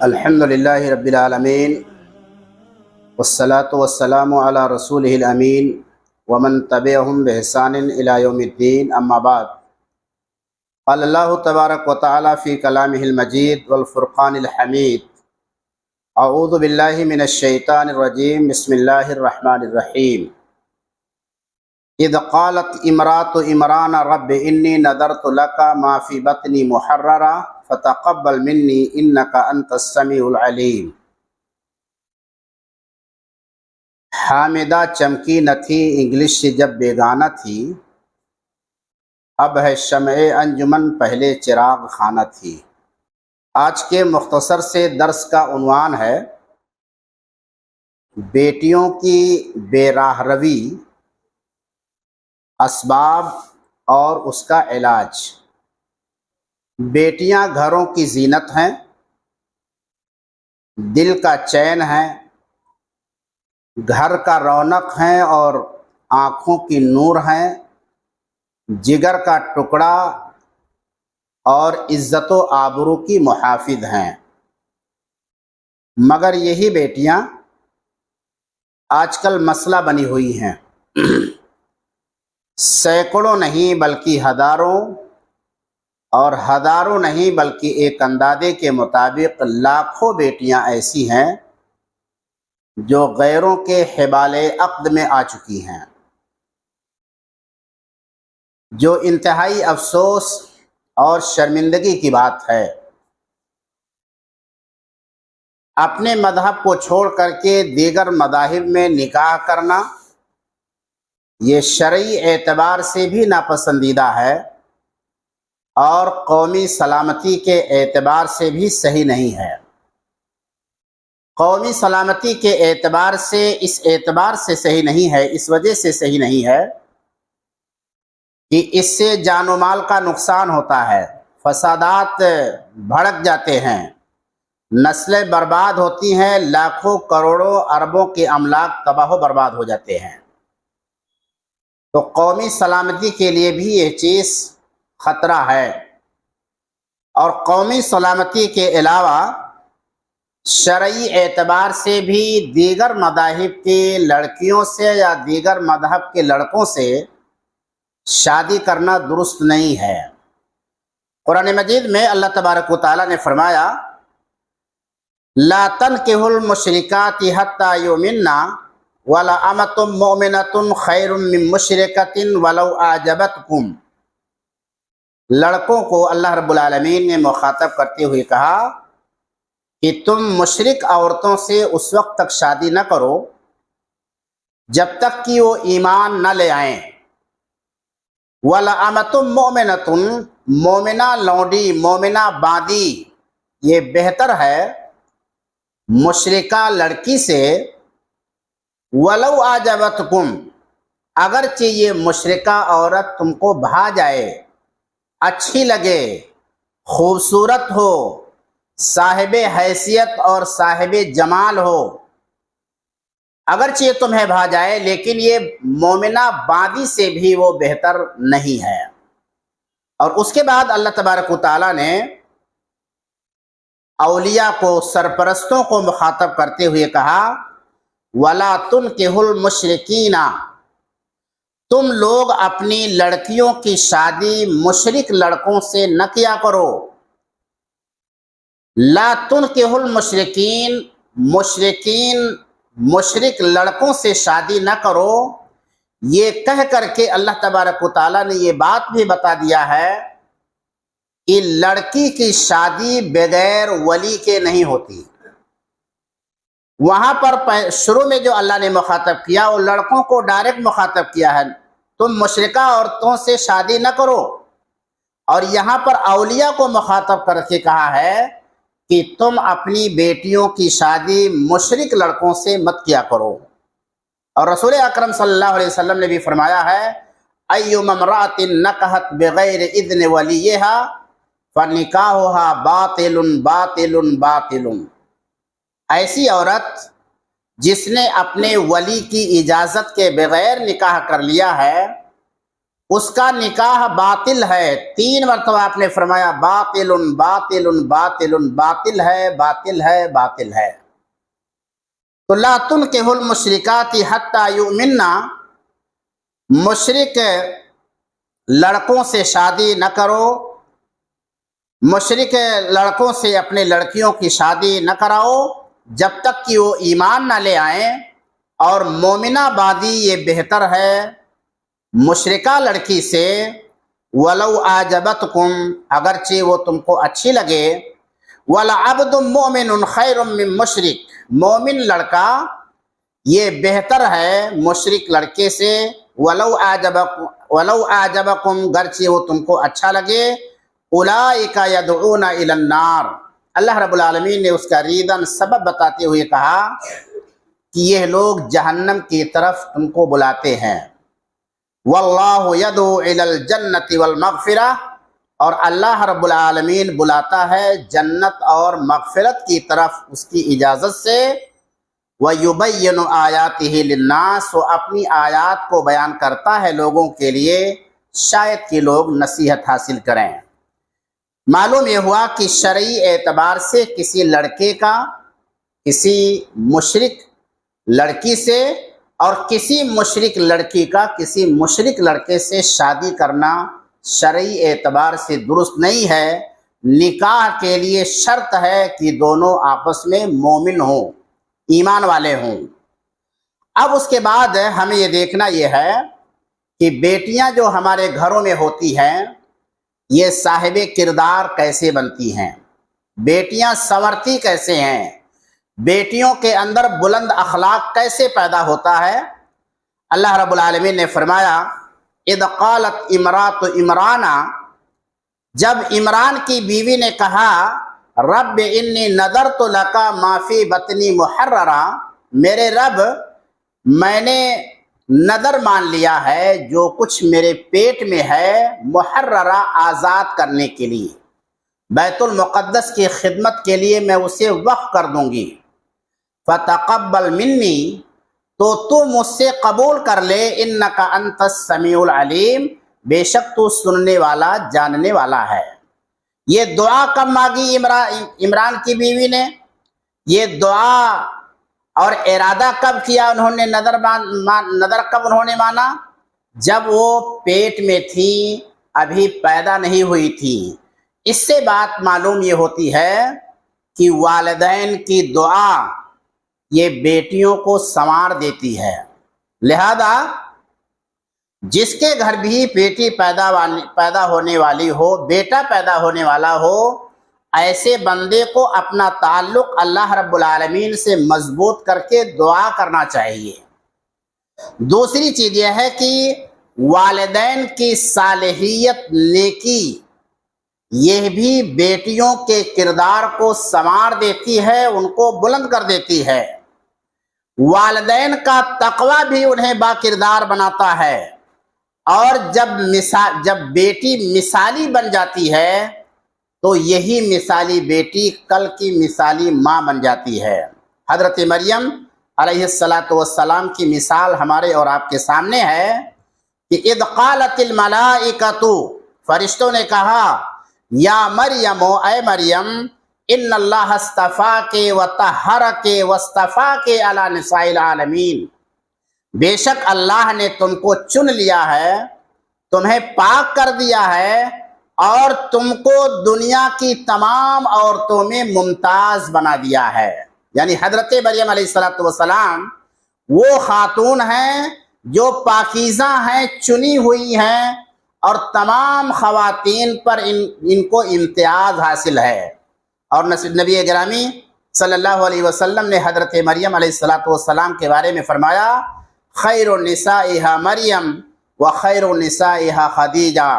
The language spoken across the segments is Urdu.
الحمدللہ رب العالمین والصلاة والسلام علی رسولہ الامین ومن تبعہم بإحسان الی یوم الدین اما بعد قال اللہ تبارک و تعالی فی کلامہ المجید والفرقان الحمید اعوذ باللہ من الشیطان الرجیم بسم اللہ الرحمن الرحیم اذ قالت امرأة عمران رب انی نذرت لک ما فی بطنی محررا فتقبل منی انک انت السمیع العلیم۔ حامدہ چمکی نہ تھی انگلش سے جب بیگانہ تھی، اب ہے شمع انجمن پہلے چراغ خانہ تھی۔ آج کے مختصر سے درس کا عنوان ہے بیٹیوں کی بے راہ روی، اسباب اور اس کا علاج۔ بیٹیاں گھروں کی زینت ہیں، دل کا چین ہیں، گھر کا رونق ہیں اور آنکھوں کی نور ہیں، جگر کا ٹکڑا اور عزت و آبرو کی محافظ ہیں۔ مگر یہی بیٹیاں آج کل مسئلہ بنی ہوئی ہیں۔ سینکڑوں نہیں بلکہ ہزاروں، اور ہزاروں نہیں بلکہ ایک اندازے کے مطابق لاکھوں بیٹیاں ایسی ہیں جو غیروں کے حبال عقد میں آ چکی ہیں، جو انتہائی افسوس اور شرمندگی کی بات ہے۔ اپنے مذہب کو چھوڑ کر کے دیگر مذاہب میں نکاح کرنا یہ شرعی اعتبار سے بھی ناپسندیدہ ہے اور قومی سلامتی کے اعتبار سے بھی صحیح نہیں ہے۔ قومی سلامتی کے اعتبار سے اس اعتبار سے صحیح نہیں ہے، اس وجہ سے صحیح نہیں ہے کہ اس سے جان و مال کا نقصان ہوتا ہے، فسادات بھڑک جاتے ہیں، نسلیں برباد ہوتی ہیں، لاکھوں کروڑوں اربوں کے املاک تباہ و برباد ہو جاتے ہیں۔ تو قومی سلامتی کے لیے بھی یہ چیز خطرہ ہے، اور قومی سلامتی کے علاوہ شرعی اعتبار سے بھی دیگر مذاہب کی لڑکیوں سے یا دیگر مذہب کے لڑکوں سے شادی کرنا درست نہیں ہے۔ قرآن مجید میں اللہ تبارک و تعالیٰ نے فرمایا لا تنکحوا المشرکات حتی یؤمنن ولأمة مؤمنة خیر من مشرکۃ ولو اعجبتکم۔ لڑکوں کو اللہ رب العالمین نے مخاطب کرتے ہوئے کہا کہ تم مشرک عورتوں سے اس وقت تک شادی نہ کرو جب تک کہ وہ ایمان نہ لے آئیں۔ وَلَأَمَةٌ مُؤْمِنَةٌ، مومنہ لونڈی، مومنہ باندی یہ بہتر ہے مشرکہ لڑکی سے، وَلَوْ أَعْجَبَتْكُمْ، اگرچہ یہ مشرکہ عورت تم کو بھا جائے، اچھی لگے، خوبصورت ہو، صاحب حیثیت اور صاحب جمال ہو، اگرچہ یہ تمہیں بھا جائے لیکن یہ مومنہ باندی سے بھی وہ بہتر نہیں ہے۔ اور اس کے بعد اللہ تبارک و تعالیٰ نے اولیاء کو، سرپرستوں کو مخاطب کرتے ہوئے کہا وَلَا تُنْكِحُوا الْمُشْرِكِينَ، تم لوگ اپنی لڑکیوں کی شادی مشرک لڑکوں سے نہ کیا کرو۔ لا تنکحوا المشرکین، مشرک لڑکوں سے شادی نہ کرو، یہ کہہ کر کے اللہ تبارک و تعالیٰ نے یہ بات بھی بتا دیا ہے کہ لڑکی کی شادی بغیر ولی کے نہیں ہوتی۔ وہاں پر شروع میں جو اللہ نے مخاطب کیا وہ لڑکوں کو ڈائریکٹ مخاطب کیا ہے، تم مشرکہ عورتوں سے شادی نہ کرو، اور یہاں پر اولیاء کو مخاطب کر کے کہا ہے کہ تم اپنی بیٹیوں کی شادی مشرک لڑکوں سے مت کیا کرو۔ اور رسول اکرم صلی اللہ علیہ وسلم نے بھی فرمایا ہے ایما امرأۃ نکحت بغیر اذن ولیہا فنکاحها باطل باطل باطل، ایسی عورت جس نے اپنے ولی کی اجازت کے بغیر نکاح کر لیا ہے اس کا نکاح باطل ہے۔ 3 مرتبہ آپ نے فرمایا باطل باطل باطل، باطل ہے باطل ہے باطل ہے۔ تو لا تنکح المشرکات حتی یؤمننا، مشرک لڑکوں سے شادی نہ کرو، مشرک لڑکوں سے اپنے لڑکیوں کی شادی نہ کراؤ جب تک کہ وہ ایمان نہ لے آئیں، اور مومنہ بادی یہ بہتر ہے مشرکہ لڑکی سے، ولو اعجبتکم، اگرچہ وہ تم کو اچھی لگے، ولعبد مؤمن خیر من مشرک، مومن لڑکا یہ بہتر ہے مشرک لڑکے سے، ولو اعجبکم، گرچہ وہ تم کو اچھا لگے، اولئک یدعون الی النار، اللہ رب العالمین نے اس کا ریزن سبب بتاتے ہوئے کہا کہ یہ لوگ جہنم کی طرف تم کو بلاتے ہیں۔ واللہ یدعو الی الجنۃ والمغفرہ، اور اللہ رب العالمین بلاتا ہے جنت اور مغفرت کی طرف اس کی اجازت سے، وَيُبَيِّنُ آیاتہ للناس، وہ اپنی آیات کو بیان کرتا ہے لوگوں کے لیے، شاید کہ لوگ نصیحت حاصل کریں۔ معلوم یہ ہوا کہ شرعی اعتبار سے کسی لڑکے کا کسی مشرک لڑکی سے اور کسی مشرک لڑکی کا کسی مشرک لڑکے سے شادی کرنا شرعی اعتبار سے درست نہیں ہے۔ نکاح کے لیے شرط ہے کہ دونوں آپس میں مومن ہوں، ایمان والے ہوں۔ اب اس کے بعد ہمیں یہ دیکھنا یہ ہے کہ بیٹیاں جو ہمارے گھروں میں ہوتی ہیں یہ صاحب کردار کیسے بنتی ہیں، بیٹیاں سنورتی کیسے ہیں، بیٹیوں کے اندر بلند اخلاق کیسے پیدا ہوتا ہے۔ اللہ رب العالمین نے فرمایا اذ قالت امرات عمران، جب عمران کی بیوی نے کہا رب انی نذرت لک ما فی بطنی محررا، میرے رب میں نے نظر مان لیا ہے جو کچھ میرے پیٹ میں ہے، محررہ آزاد کرنے کے لیے، بیت المقدس کی خدمت کے لیے میں اسے وقف کر دوں گی، فتقبل منی، تو مجھ سے قبول کر لے، انک انت السمیع العلیم، بے شک تو سننے والا جاننے والا ہے۔ یہ دعا کب مانگی عمران کی بیوی نے، یہ دعا اور ارادہ کب کیا انہوں نے، نظر کب انہوں نے مانا، جب وہ پیٹ میں تھی، ابھی پیدا نہیں ہوئی تھی۔ اس سے بات معلوم یہ ہوتی ہے کہ والدین کی دعا یہ بیٹیوں کو سنوار دیتی ہے، لہذا جس کے گھر بھی بیٹی پیدا ہونے والی ہو، بیٹا پیدا ہونے والا ہو، ایسے بندے کو اپنا تعلق اللہ رب العالمین سے مضبوط کر کے دعا کرنا چاہیے۔ دوسری چیز یہ ہے کہ والدین کی صالحیت، نیکی، یہ بھی بیٹیوں کے کردار کو سنوار دیتی ہے، ان کو بلند کر دیتی ہے۔ والدین کا تقوی بھی انہیں با کردار بناتا ہے، اور جب بیٹی مثالی بن جاتی ہے تو یہی مثالی بیٹی کل کی مثالی ماں بن جاتی ہے۔ حضرت مریم علیہ السلام کی مثال ہمارے اور آپ کے سامنے ہے کہ اذ قالت الملائکۃ، فرشتوں نے کہا یا مریم، اے مریم، ان اللہ اصطفاک وطہرک واصطفاک علی نساء العالمین، بے شک اللہ نے تم کو چن لیا ہے، تمہیں پاک کر دیا ہے، اور تم کو دنیا کی تمام عورتوں میں ممتاز بنا دیا ہے۔ یعنی حضرت مریم علیہ السلام وہ خاتون ہیں جو پاکیزہ ہیں، چنی ہوئی ہیں، اور تمام خواتین پر ان کو امتیاز حاصل ہے۔ اور نبی گرامی صلی اللہ علیہ وسلم نے حضرت مریم علیہ السلام کے بارے میں فرمایا خیر نسائها مریم و خیر نسائها خدیجہ،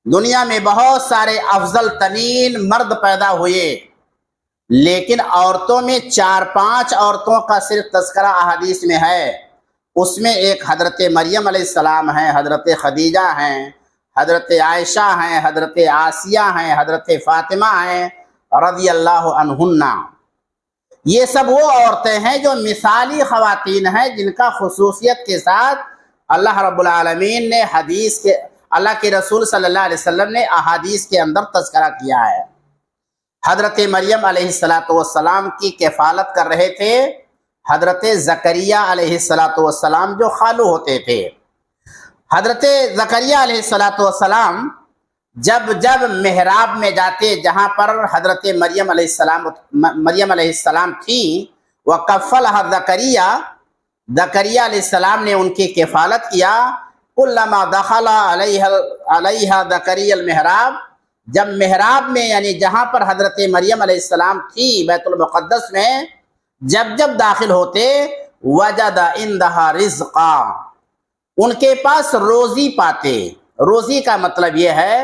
دنیا میں بہت سارے افضل ترین مرد پیدا ہوئے، لیکن عورتوں میں 4-5 عورتوں کا صرف تذکرہ احادیث میں ہے، اس میں ایک حضرت مریم علیہ السلام ہیں، حضرت خدیجہ ہیں، حضرت عائشہ ہیں، حضرت آسیہ ہیں، حضرت فاطمہ ہیں رضی اللہ عنہن۔ یہ سب وہ عورتیں ہیں جو مثالی خواتین ہیں، جن کا خصوصیت کے ساتھ اللہ رب العالمین نے حدیث کے اللہ کے رسول صلی اللہ علیہ وسلم نے احادیث کے اندر تذکرہ کیا ہے۔ حضرت مریم علیہ السلام کی کفالت کر رہے تھے حضرت زکریہ علیہ السلام جو خالو ہوتے تھے۔ حضرت زکریہ علیہ السلام جب محراب میں جاتے جہاں پر حضرت مریم علیہ السلام تھی، وَكَفَّلَهَا زکریہ علیہ السلام نے ان کی کفالت کیا۔ کلما دخل علیہا زکریہ المحراب، جب محراب میں یعنی جہاں پر حضرت مریم علیہ السلام تھی بیت المقدس میں، جب داخل ہوتے وجد عندہا رزقا، ان کے پاس روزی پاتے۔ روزی کا مطلب یہ ہے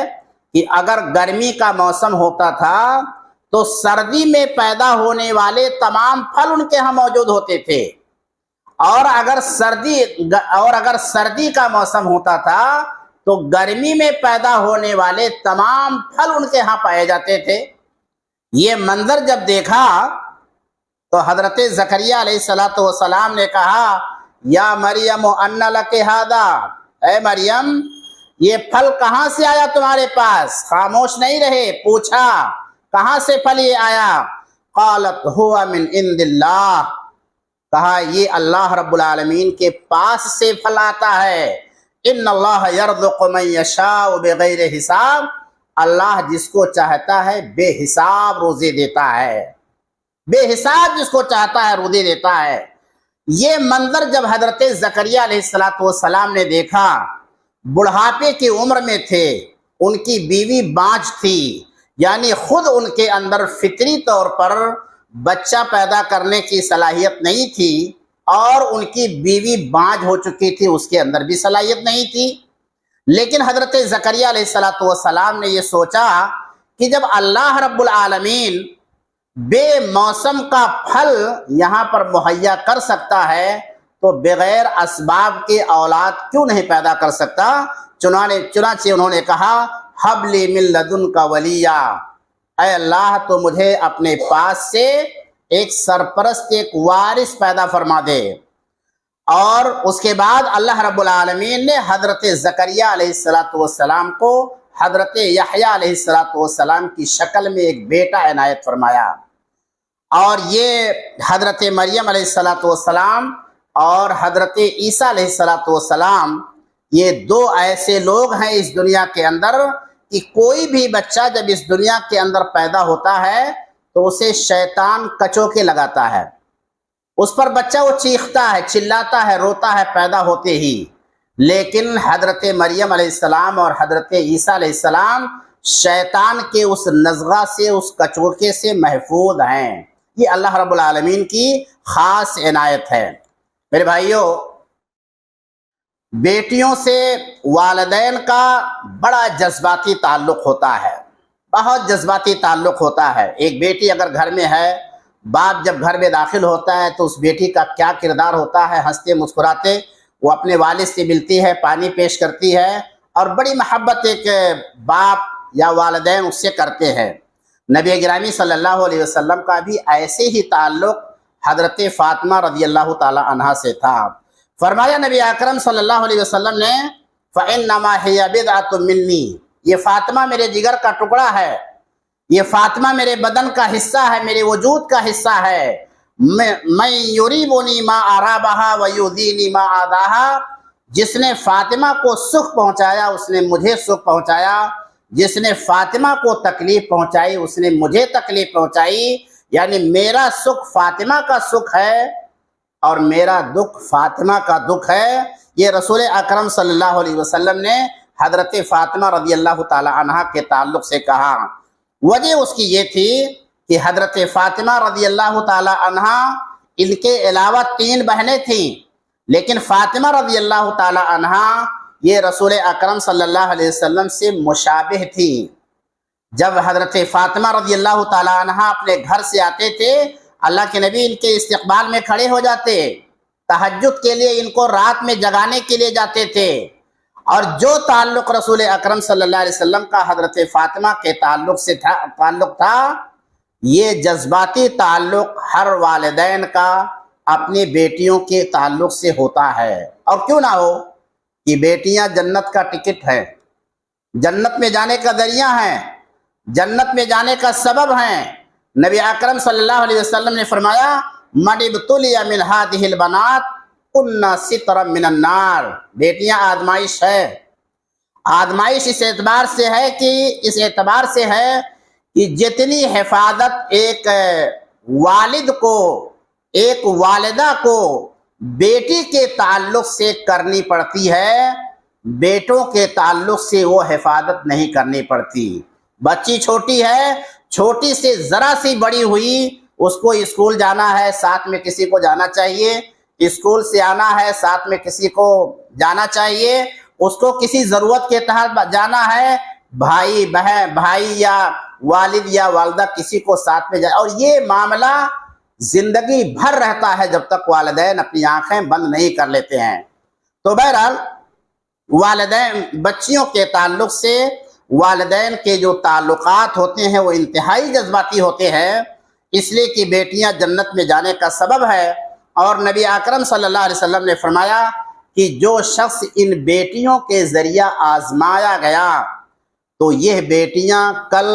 کہ اگر گرمی کا موسم ہوتا تھا تو سردی میں پیدا ہونے والے تمام پھل ان کے ہاں موجود ہوتے تھے، اور اگر سردی کا موسم ہوتا تھا تو گرمی میں پیدا ہونے والے تمام پھل ان کے ہاں پائے جاتے تھے۔ یہ منظر جب دیکھا تو حضرت زکریہ علیہ السلام نے کہا، یا مریم ان لک ھذا، اے مریم یہ پھل کہاں سے آیا تمہارے پاس؟ خاموش نہیں رہے، پوچھا کہاں سے پھل یہ آیا؟ قالت هو من عند اللہ، کہا یہ اللہ رب العالمین کے پاس سے پھل آتا ہے۔ ان اللہ یرزق من یشاء بغیر حساب، اللہ جس کو چاہتا ہے بے حساب روزی دیتا ہے، بے حساب جس کو چاہتا ہے روزی دیتا ہے۔ یہ منظر جب حضرت زکریہ علیہ السلام نے دیکھا، بڑھاپے کی عمر میں تھے، ان کی بیوی بانجھ تھی، یعنی خود ان کے اندر فطری طور پر بچہ پیدا کرنے کی صلاحیت نہیں تھی، اور ان کی بیوی بانجھ ہو چکی تھی، اس کے اندر بھی صلاحیت نہیں تھی۔ لیکن حضرت زکریہ علیہ السلام نے یہ سوچا کہ جب اللہ رب العالمین بے موسم کا پھل یہاں پر مہیا کر سکتا ہے تو بغیر اسباب کے اولاد کیوں نہیں پیدا کر سکتا؟ چنانچہ انہوں نے کہا، حب لی من لدنک ولیہ، اے اللہ تو مجھے اپنے پاس سے ایک سرپرست، ایک وارث پیدا فرما دے۔ اور اس کے بعد اللہ رب العالمین نے حضرت زکریہ علیہ السلام کو حضرت یحییٰ علیہ السلام کی شکل میں ایک بیٹا عنایت فرمایا۔ اور یہ حضرت مریم علیہ السلام اور حضرت عیسیٰ علیہ السلام یہ دو ایسے لوگ ہیں اس دنیا کے اندر کہ کوئی بھی بچہ جب اس دنیا کے اندر پیدا ہوتا ہے تو اسے شیطان کچوکے لگاتا ہے، اس پر بچہ وہ چیختا ہے، چلاتا ہے، روتا ہے پیدا ہوتے ہی۔ لیکن حضرت مریم علیہ السلام اور حضرت عیسیٰ علیہ السلام شیطان کے اس نزغہ سے، اس کچوکے سے محفوظ ہیں۔ یہ اللہ رب العالمین کی خاص عنایت ہے۔ میرے بھائیوں، بیٹیوں سے والدین کا بڑا جذباتی تعلق ہوتا ہے، بہت جذباتی تعلق ہوتا ہے۔ ایک بیٹی اگر گھر میں ہے، باپ جب گھر میں داخل ہوتا ہے تو اس بیٹی کا کیا کردار ہوتا ہے؟ ہنستے مسکراتے وہ اپنے والد سے ملتی ہے، پانی پیش کرتی ہے، اور بڑی محبت ایک باپ یا والدین اس سے کرتے ہیں۔ نبی گرامی صلی اللہ علیہ وسلم کا بھی ایسے ہی تعلق حضرت فاطمہ رضی اللہ تعالی عنہا سے تھا۔ فرمایا نبی اکرم صلی اللہ علیہ وسلم نے، فَإِنَّمَا هِيَ بِضْعَةٌ مِّنِّي، یہ فاطمہ میرے جگر کا ٹکڑا ہے، یہ فاطمہ میرے بدن کا حصہ ہے، میرے وجود کا حصہ ہے۔ مَن يُرِيبُنِي مَا أَرَابَهَا وَيُؤْذِينِي مَا آذَاهَا، جس نے فاطمہ کو سکھ پہنچایا اس نے مجھے سکھ پہنچایا، جس نے فاطمہ کو تکلیف پہنچائی اس نے مجھے تکلیف پہنچائی۔ یعنی میرا سکھ فاطمہ کا سکھ ہے اور میرا دکھ فاطمہ کا دکھ ہے۔ یہ رسول اکرم صلی اللہ علیہ وسلم نے حضرت فاطمہ رضی اللہ تعالی عنہا کے تعلق سے کہا۔ وجہ اس کی یہ تھی کہ حضرت فاطمہ رضی اللہ تعالی عنہا، ان کے علاوہ 3 بہنیں تھیں، لیکن فاطمہ رضی اللہ تعالی عنہا یہ رسول اکرم صلی اللہ علیہ وسلم سے مشابہ تھی۔ جب حضرت فاطمہ رضی اللہ تعالی عنہا اپنے گھر سے آتے تھے، اللہ کے نبی ان کے استقبال میں کھڑے ہو جاتے، تہجد کے لیے ان کو رات میں جگانے کے لیے جاتے تھے۔ اور جو تعلق رسول اکرم صلی اللہ علیہ وسلم کا حضرت فاطمہ کے تعلق تھا، یہ جذباتی تعلق ہر والدین کا اپنی بیٹیوں کے تعلق سے ہوتا ہے، اور کیوں نہ ہو۔ کہ بیٹیاں جنت کا ٹکٹ ہے، جنت میں جانے کا ذریعہ ہیں، جنت میں جانے کا سبب ہیں۔ نبی اکرم صلی اللہ علیہ وسلم نے فرمایا من ابتلی من هذه البنات کن سترا من النار، بیٹیاں آزمائش ہے۔ آزمائش اس اعتبار سے ہے کہ جتنی حفاظت ایک والد کو، ایک والدہ کو بیٹی کے تعلق سے کرنی پڑتی ہے، بیٹوں کے تعلق سے وہ حفاظت نہیں کرنی پڑتی۔ بچی چھوٹی ہے، چھوٹی سے ذرا سی بڑی ہوئی، اس کو اسکول جانا ہے، ساتھ میں کسی کو جانا چاہیے، اسکول سے آنا ہے، ساتھ میں کسی کو جانا چاہیے، اس کو کسی ضرورت کے تحت جانا ہے، بھائی بہن، بھائی یا والد یا والدہ کسی کو ساتھ میں جائے، اور یہ معاملہ زندگی بھر رہتا ہے جب تک والدین اپنی آنکھیں بند نہیں کر لیتے ہیں۔ تو بہرحال والدین، بچیوں کے تعلق سے والدین کے جو تعلقات ہوتے ہیں وہ انتہائی جذباتی ہوتے ہیں، اس لیے کہ بیٹیاں جنت میں جانے کا سبب ہے۔ اور نبی اکرم صلی اللہ علیہ وسلم نے فرمایا کہ جو شخص ان بیٹیوں کے ذریعہ آزمایا گیا تو یہ بیٹیاں کل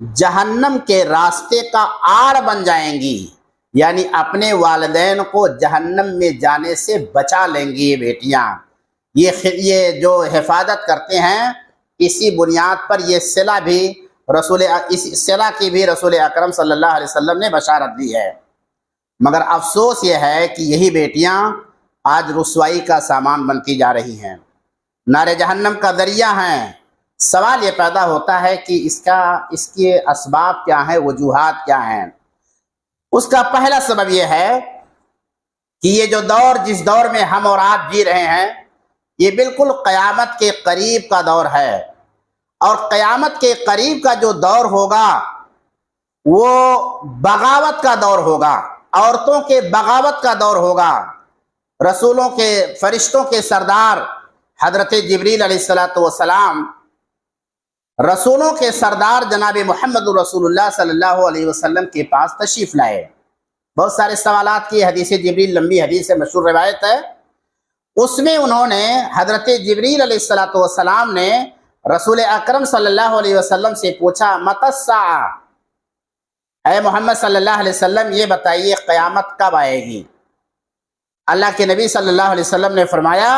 جہنم کے راستے کا آڑ بن جائیں گی، یعنی اپنے والدین کو جہنم میں جانے سے بچا لیں گی یہ بیٹیاں۔ یہ جو حفاظت کرتے ہیں، اسی بنیاد پر یہ اس صلہ کی بھی رسول اکرم صلی اللہ علیہ وسلم نے بشارت دی ہے۔ مگر افسوس یہ ہے کہ یہی بیٹیاں آج رسوائی کا سامان بنتی جا رہی ہیں، نار جہنم کا ذریعہ ہیں۔ سوال یہ پیدا ہوتا ہے کہ اس کے اسباب کیا ہیں، وجوہات کیا ہیں؟ اس کا پہلا سبب یہ ہے کہ یہ جو دور، جس دور میں ہم اور آپ جی رہے ہیں، یہ بالکل قیامت کے قریب کا دور ہے، اور قیامت کے قریب کا جو دور ہوگا وہ بغاوت کا دور ہوگا، عورتوں کے بغاوت کا دور ہوگا۔ رسولوں کے، فرشتوں کے سردار حضرت جبریل علیہ السلام، رسولوں کے سردار جناب محمد رسول اللہ صلی اللہ علیہ وسلم کے پاس تشریف لائے۔ بہت سارے سوالات کی حدیث جبریل، لمبی حدیث ہے، مشہور روایت ہے، اس میں انہوں نے، حضرت جبریل علیہ السلام نے رسول اکرم صلی اللہ علیہ وسلم سے پوچھا متی الساعہ، اے محمد صلی اللہ علیہ وسلم یہ بتائیے قیامت کب آئے گی؟ اللہ کے نبی صلی اللہ علیہ وسلم نے فرمایا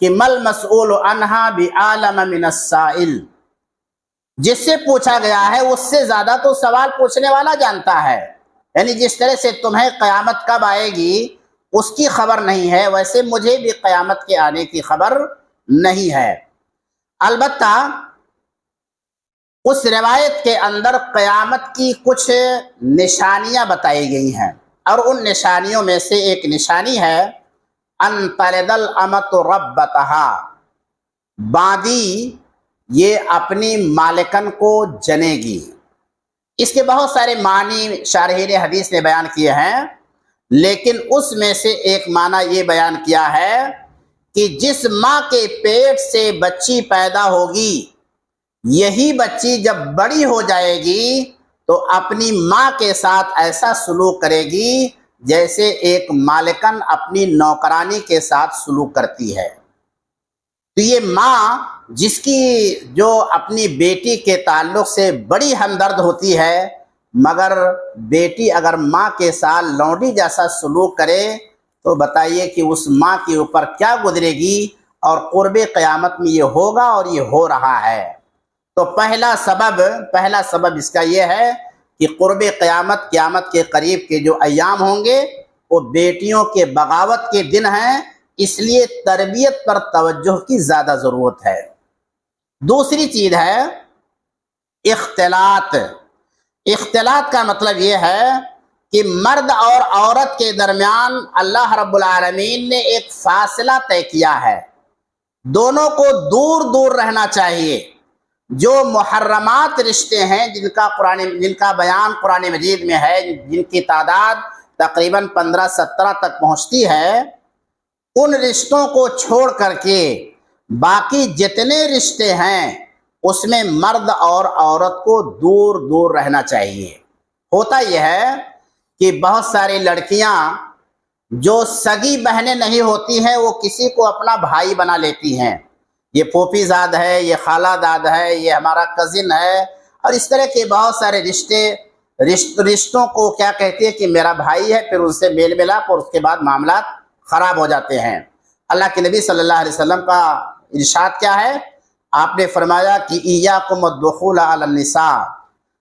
کہ مل مسئول عنہا بعالم من السائل، جس سے پوچھا گیا ہے اس سے زیادہ تو سوال پوچھنے والا جانتا ہے۔ یعنی جس طرح سے تمہیں قیامت کب آئے گی اس کی خبر نہیں ہے، ویسے مجھے بھی قیامت کے آنے کی خبر نہیں ہے۔ البتہ اس روایت کے اندر قیامت کی کچھ نشانیاں بتائی گئی ہیں، اور ان نشانیوں میں سے ایک نشانی ہے ان تلد الامۃ ربتہا، باندی یہ اپنی مالکن کو جنے گی۔ اس کے بہت سارے معنی شارحین حدیث نے بیان کیے ہیں، لیکن اس میں سے ایک معنی یہ بیان کیا ہے کہ جس ماں کے پیٹ سے بچی پیدا ہوگی، یہی بچی جب بڑی ہو جائے گی تو اپنی ماں کے ساتھ ایسا سلوک کرے گی جیسے ایک مالکن اپنی نوکرانی کے ساتھ سلوک کرتی ہے۔ تو یہ ماں جس کی جو اپنی بیٹی کے تعلق سے بڑی ہمدرد ہوتی ہے، مگر بیٹی اگر ماں کے ساتھ لونڈی جیسا سلوک کرے تو بتائیے کہ اس ماں کے اوپر کیا گزرے گی، اور قرب قیامت میں یہ ہوگا اور یہ ہو رہا ہے۔ تو پہلا سبب اس کا یہ ہے کہ قرب قیامت، قیامت کے قریب کے جو ایام ہوں گے وہ بیٹیوں کے بغاوت کے دن ہیں، اس لیے تربیت پر توجہ کی زیادہ ضرورت ہے۔ دوسری چیز ہے اختلاط۔ اختلاط کا مطلب یہ ہے کہ مرد اور عورت کے درمیان اللہ رب العالمین نے ایک فاصلہ طے کیا ہے، دونوں کو دور دور رہنا چاہیے۔ جو محرمات رشتے ہیں جن کا بیان قرآن مجید میں ہے، جن کی تعداد تقریباً 15-17 تک پہنچتی ہے، ان رشتوں کو چھوڑ کر کے باقی جتنے رشتے ہیں اس میں مرد اور عورت کو دور دور رہنا چاہیے۔ ہوتا یہ ہے کہ بہت ساری لڑکیاں جو سگی بہنیں نہیں ہوتی ہیں وہ کسی کو اپنا بھائی بنا لیتی ہیں، یہ پھوپھی زاد ہے، یہ خالہ داد ہے، یہ ہمارا کزن ہے، اور اس طرح کے بہت سارے رشتوں کو کیا کہتے ہیں کہ میرا بھائی ہے، پھر ان سے میل ملاپ اور اس کے بعد معاملات خراب ہو جاتے ہیں۔ اللہ کے نبی صلی اللہ علیہ وسلم کا ارشاد کیا ہے؟ آپ نے فرمایا کہ ایاکم الدخول علی النساء،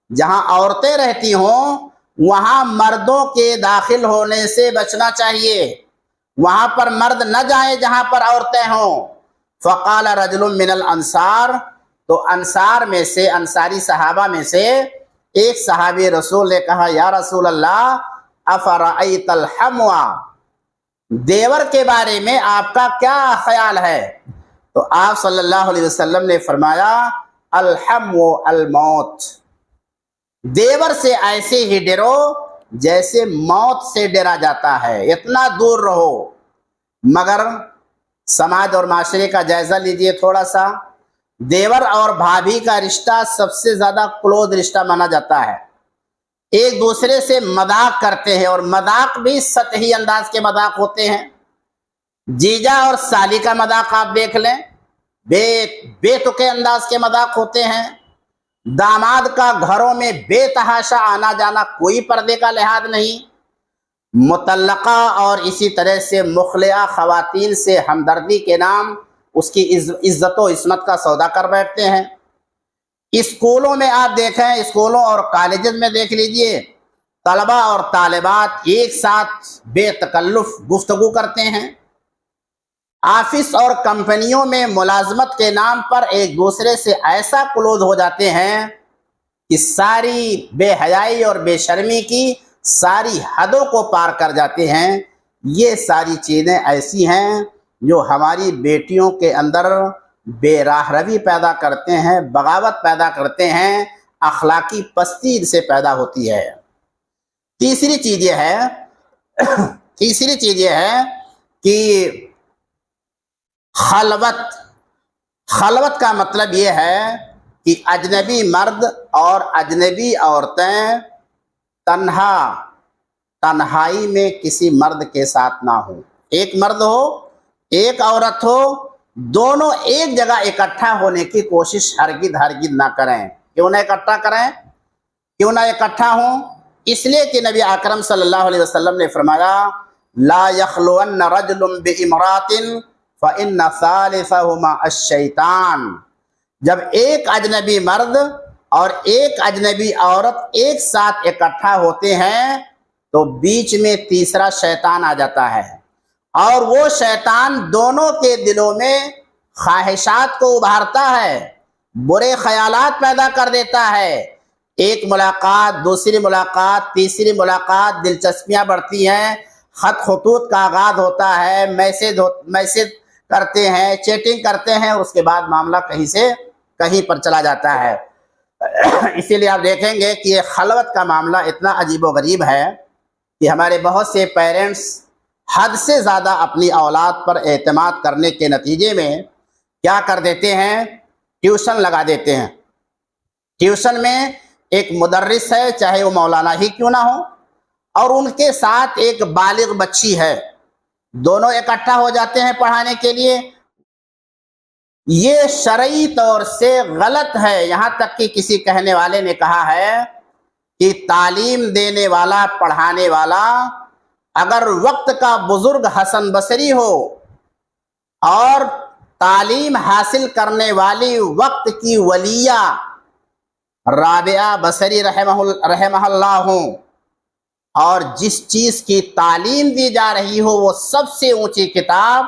جہاں عورتیں رہتی ہوں وہاں مردوں کے داخل ہونے سے بچنا چاہیے، وہاں پر مرد نہ جائیں جہاں پر عورتیں ہوں۔ فقال رجل من الانصار، تو انصار میں سے، انصاری صحابہ میں سے ایک صحابی رسول نے کہا یا رسول اللہ افرأیت الحموا، دیور کے بارے میں آپ کا کیا خیال ہے؟ تو آپ صلی اللہ علیہ وسلم نے فرمایا الحمو الموت، دیور سے ایسے ہی ڈرو جیسے موت سے ڈرا جاتا ہے، اتنا دور رہو۔ مگر سماج اور معاشرے کا جائزہ لیجئے تھوڑا سا، دیور اور بھابھی کا رشتہ سب سے زیادہ کلوز رشتہ مانا جاتا ہے، ایک دوسرے سے مذاق کرتے ہیں، اور مذاق بھی سطحی انداز کے مذاق ہوتے ہیں۔ جیجا اور سالی کا مذاق آپ دیکھ لیں، بے تکے انداز کے مذاق ہوتے ہیں۔ داماد کا گھروں میں بے تحاشا آنا جانا، کوئی پردے کا لحاظ نہیں۔ مطلقہ اور اسی طرح سے مخلعہ خواتین سے ہمدردی کے نام اس کی عزت و عصمت کا سودا کر بیٹھتے ہیں۔ اسکولوں میں آپ دیکھیں، اسکولوں اور کالجز میں دیکھ لیجئے، طلبہ اور طالبات ایک ساتھ بے تکلف گفتگو کرتے ہیں۔ آفس اور کمپنیوں میں ملازمت کے نام پر ایک دوسرے سے ایسا کلوز ہو جاتے ہیں کہ ساری بے حیائی اور بے شرمی کی ساری حدوں کو پار کر جاتے ہیں۔ یہ ساری چیزیں ایسی ہیں جو ہماری بیٹیوں کے اندر بے راہ روی پیدا کرتے ہیں، بغاوت پیدا کرتے ہیں، اخلاقی پستی سے پیدا ہوتی ہے۔ تیسری چیز یہ ہے کہ خلوت کا مطلب یہ ہے کہ اجنبی مرد اور اجنبی عورتیں تنہائی میں کسی مرد کے ساتھ نہ ہوں۔ ایک مرد ہو، ایک عورت ہو، دونوں ایک جگہ اکٹھا ہونے کی کوشش ہرگز نہ کریں۔ کیوں نہ اکٹھا کریں؟ کیوں نہ اکٹھا ہوں؟ اس لیے کہ نبی اکرم صلی اللہ علیہ وسلم نے فرمایا لا یخلون رجل بامرأۃ فإن ثالثہما الشیطان، جب ایک اجنبی مرد اور ایک اجنبی عورت ایک ساتھ اکٹھا ہوتے ہیں تو بیچ میں تیسرا شیطان آ جاتا ہے، اور وہ شیطان دونوں کے دلوں میں خواہشات کو ابھارتا ہے، برے خیالات پیدا کر دیتا ہے۔ ایک ملاقات، دوسری ملاقات، تیسری ملاقات، دلچسپیاں بڑھتی ہیں، خطوط کا آغاز ہوتا ہے، میسج کرتے ہیں، چیٹنگ کرتے ہیں، اس کے بعد معاملہ کہیں سے کہیں پر چلا جاتا ہے۔ اسی لیے آپ دیکھیں گے کہ یہ خلوت کا معاملہ اتنا عجیب و غریب ہے کہ ہمارے بہت سے پیرنٹس حد سے زیادہ اپنی اولاد پر اعتماد کرنے کے نتیجے میں کیا کر دیتے ہیں؟ ٹیوشن لگا دیتے ہیں۔ ٹیوشن میں ایک مدرس ہے، چاہے وہ مولانا ہی کیوں نہ ہو، اور ان کے ساتھ ایک بالغ بچی ہے، دونوں اکٹھا ہو جاتے ہیں پڑھانے کے لیے۔ یہ شرعی طور سے غلط ہے، یہاں تک کہ کسی کہنے والے نے کہا ہے کہ تعلیم دینے والا، پڑھانے والا اگر وقت کا بزرگ حسن بصری ہو اور تعلیم حاصل کرنے والی وقت کی ولیہ رابعہ بصری رحمہ اللہ ہوں، اور جس چیز کی تعلیم دی جا رہی ہو وہ سب سے اونچی کتاب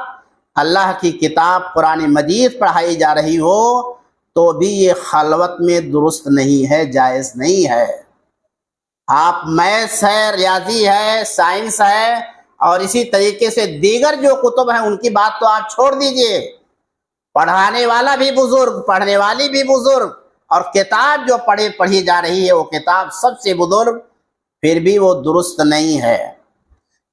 اللہ کی کتاب قرآن مجید پڑھائی جا رہی ہو، تو بھی یہ خلوت میں درست نہیں ہے، جائز نہیں ہے۔ آپ میتھس ہے، ریاضی ہے، سائنس ہے، اور اسی طریقے سے دیگر جو کتب ہیں ان کی بات تو آپ چھوڑ دیجئے، پڑھانے والا بھی بزرگ، پڑھنے والی بھی بزرگ، اور کتاب جو پڑھی جا رہی ہے وہ کتاب سب سے بزرگ، پھر بھی وہ درست نہیں ہے۔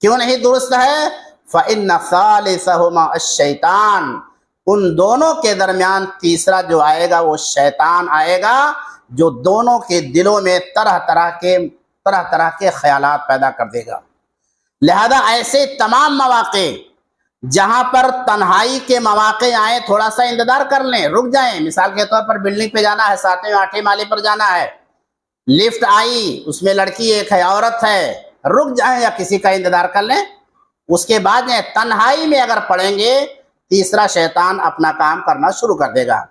کیوں نہیں درست ہے؟ فَإِنَّ ثَالِثَهُمَا الشَّيْطَانُ، ان دونوں کے درمیان تیسرا جو آئے گا وہ شیطان آئے گا، جو دونوں کے دلوں میں طرح طرح کے خیالات پیدا کر دے گا۔ لہذا ایسے تمام مواقع جہاں پر تنہائی کے مواقع آئیں تھوڑا سا انتظار کر لیں، رک جائیں. مثال کے طور پر بلڈنگ پہ جانا ہے، 7ویں 8ویں مالے پر جانا ہے، لفٹ آئی، اس میں لڑکی ایک ہے، عورت ہے، رک جائیں یا کسی کا انتظار کر لیں. اس کے بعد تنہائی میں اگر پڑیں گے تیسرا شیطان اپنا کام کرنا شروع کر دے گا.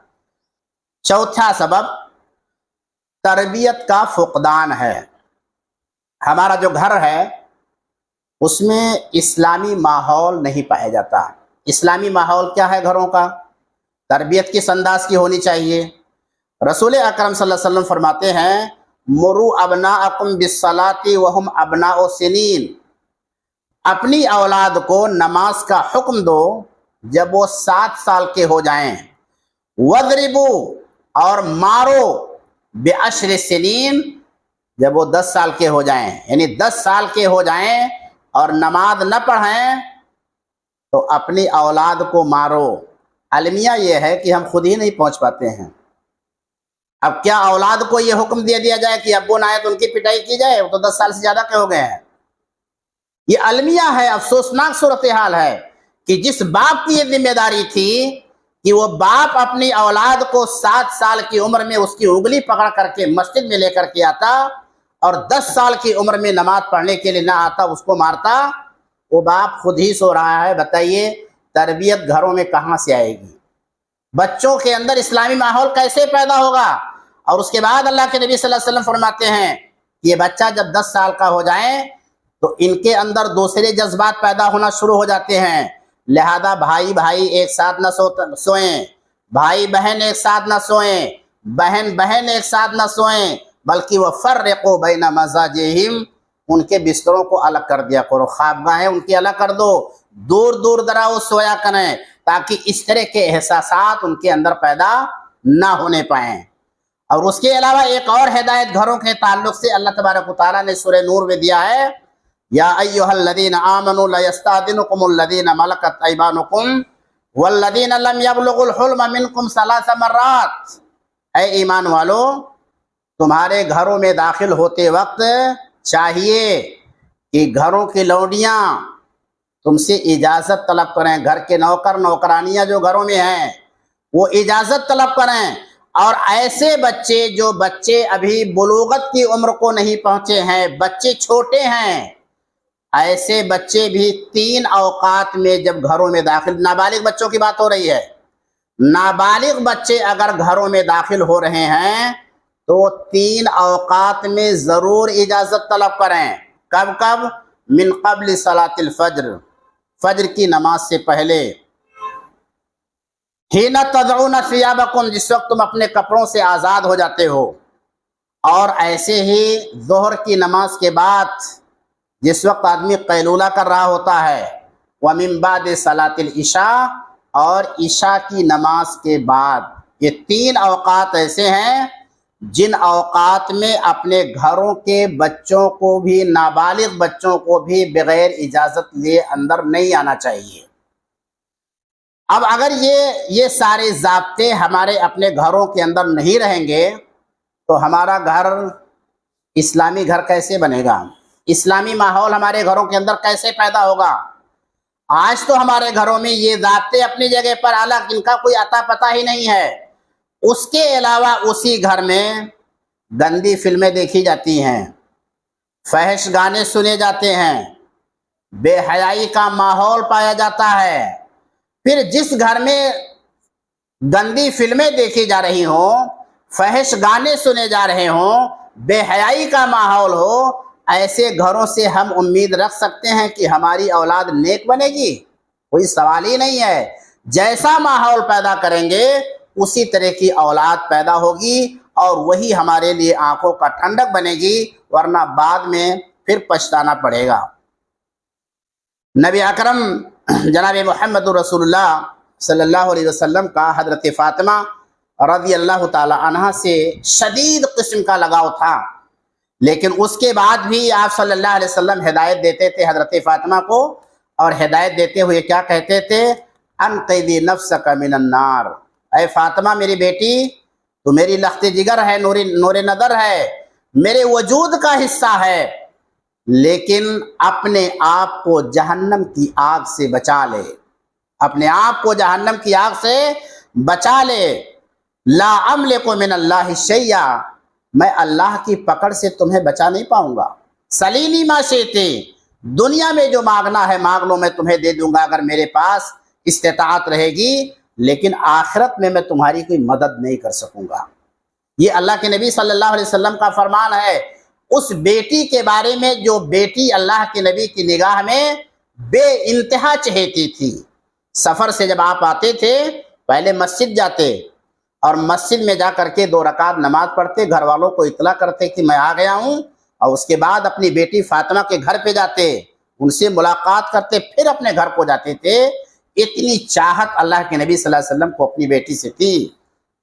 چوتھا سبب تربیت کا فقدان ہے. ہمارا جو گھر ہے اس میں اسلامی ماحول نہیں پایا جاتا. اسلامی ماحول کیا ہے گھروں کا؟ تربیت کس انداز کی ہونی چاہیے؟ رسول اکرم صلی اللہ علیہ وسلم فرماتے ہیں مرو ابناءکم بالصلاۃ وہم ابناء سنین، اپنی اولاد کو نماز کا حکم دو جب وہ 7 سال کے ہو جائیں. وَضْرِبُوا، اور مارو، بِعَشْرِ سنین، جب وہ 10 سال کے ہو جائیں. یعنی 10 سال کے ہو جائیں اور نماز نہ پڑھیں تو اپنی اولاد کو مارو. المیہ یہ ہے کہ ہم خود ہی نہیں پہنچ پاتے ہیں. اب کیا اولاد کو یہ حکم دے دیا جائے کہ ابو نہ آئے تو ان کی پٹائی کی جائے؟ وہ تو 10 سال سے زیادہ کے ہو گئے ہیں. یہ المیہ ہے، افسوسناک صورتحال ہے کہ جس باپ کی یہ ذمہ داری تھی کہ وہ باپ اپنی اولاد کو 7 سال کی عمر میں اس کی انگلی پکڑ کر کے مسجد میں لے کر کے آتا اور 10 سال کی عمر میں نماز پڑھنے کے لیے نہ آتا اس کو مارتا، وہ باپ خود ہی سو رہا ہے. بتائیے تربیت گھروں میں کہاں سے آئے گی؟ بچوں کے اندر اسلامی ماحول کیسے پیدا ہوگا؟ اور اس کے بعد اللہ کے نبی صلی اللہ علیہ وسلم فرماتے ہیں یہ بچہ جب 10 سال کا ہو جائے تو ان کے اندر دوسرے جذبات پیدا ہونا شروع ہو جاتے ہیں. لہذا بھائی بھائی ایک ساتھ نہ سوئیں، بھائی بہن ایک ساتھ نہ سوئیں، بہن بہن ایک ساتھ نہ سوئیں، بلکہ وہ فرقوا بین مضاجعہم، ان کے بستروں کو الگ کر دیا کرو، خوابگاہیں ان کی الگ کر دو، دور دور دراز سویا کریں تاکہ اس طرح کے احساسات ان کے اندر پیدا نہ ہونے پائیں. اور اس کے علاوہ ایک اور ہدایت گھروں کے تعلق سے اللہ تبارک و تعالیٰ نے سورہ نور میں دیا ہے یا ایھا الذین آمنوا لیستأذنکم الذین ملکت ایمانکم والذین لم یبلغوا الحلم منکم 3 مرات. اے ایمان والو، تمہارے گھروں میں داخل ہوتے وقت چاہیے کہ گھروں کی لونڈیاں تم سے اجازت طلب کریں، گھر کے نوکر نوکرانیاں جو گھروں میں ہیں وہ اجازت طلب کریں. اور ایسے بچے جو بچے ابھی بلوغت کی عمر کو نہیں پہنچے ہیں، بچے چھوٹے ہیں، ایسے بچے بھی 3 اوقات میں جب گھروں میں داخل، نابالغ بچوں کی بات ہو رہی ہے، نابالغ بچے اگر گھروں میں داخل ہو رہے ہیں تو 3 اوقات میں ضرور اجازت طلب کریں. کب کب؟ من قبل صلاۃ الفجر، فجر کی نماز سے پہلے. حین تضعون ثیابکم، جس وقت تم اپنے کپڑوں سے آزاد ہو جاتے ہو. اور ایسے ہی ظہر کی نماز کے بعد جس وقت آدمی قیلولہ کر رہا ہوتا ہے، ومن بعد صلاۃ العشاء، اور عشاء کی نماز کے بعد. یہ 3 اوقات ایسے ہیں جن اوقات میں اپنے گھروں کے بچوں کو بھی، نابالغ بچوں کو بھی بغیر اجازت لیے اندر نہیں آنا چاہیے. اب اگر یہ سارے ضابطے ہمارے اپنے گھروں کے اندر نہیں رہیں گے تو ہمارا گھر اسلامی گھر کیسے بنے گا؟ اسلامی ماحول ہمارے گھروں کے اندر کیسے پیدا ہوگا؟ آج تو ہمارے گھروں میں یہ ضابطے اپنی جگہ پر اعلیٰ، ان کا کوئی عطا پتہ ہی نہیں ہے. اس کے علاوہ اسی گھر میں گندی فلمیں دیکھی جاتی ہیں، فحش گانے سنے جاتے ہیں، بے حیائی کا ماحول پایا جاتا ہے. پھر جس گھر میں گندی فلمیں دیکھی جا رہی ہوں، فحش گانے سنے جا رہے ہوں، بے حیائی کا ماحول ہو، ایسے گھروں سے ہم امید رکھ سکتے ہیں کہ ہماری اولاد نیک بنے گی؟ کوئی سوال ہی نہیں ہے. جیسا ماحول پیدا کریں گے اسی طرح کی اولاد پیدا ہوگی اور وہی ہمارے لیے آنکھوں کا ٹھنڈک بنے گی، ورنہ بعد میں پھر پچھتانا پڑے گا. نبی اکرم جناب محمد رسول اللہ صلی اللہ علیہ وسلم کا حضرت فاطمہ رضی اللہ تعالی عنہ سے شدید قسم کا لگاؤ تھا، لیکن اس کے بعد بھی آپ صلی اللہ علیہ وسلم ہدایت دیتے تھے حضرت فاطمہ کو، اور ہدایت دیتے ہوئے کیا کہتے تھے؟ انقذی نفسک من النار. اے فاطمہ میری بیٹی، تو میری لخت جگر ہے، نور نظر ہے، میرے وجود کا حصہ ہے، لیکن اپنے آپ کو جہنم کی آگ سے بچا لے، اپنے آپ کو جہنم کی آگ سے بچا لے۔ لا املک من اللہ شیئا، میں اللہ کی پکڑ سے تمہیں بچا نہیں پاؤں گا۔ سلینی ما شئتی، دنیا میں جو مانگنا ہے مانگ لو، میں تمہیں دے دوں گا اگر میرے پاس استطاعت رہے گی، لیکن آخرت میں تمہاری کوئی مدد نہیں کر سکوں گا۔ یہ اللہ کے نبی صلی اللہ علیہ وسلم کا فرمان ہے اس بیٹی کے بارے میں جو بیٹی اللہ کے نبی کی نگاہ میں بے انتہا چہیتی تھی۔ سفر سے جب آپ آتے تھے پہلے مسجد جاتے اور مسجد میں جا کر کے 2 رکعت نماز پڑھتے، گھر والوں کو اطلاع کرتے کہ میں آ گیا ہوں، اور اس کے بعد اپنی بیٹی فاطمہ کے گھر پہ جاتے، ان سے ملاقات کرتے، پھر اپنے گھر کو جاتے تھے۔ اتنی چاہت اللہ کے نبی صلی اللہ علیہ وسلم کو اپنی بیٹی سے تھی،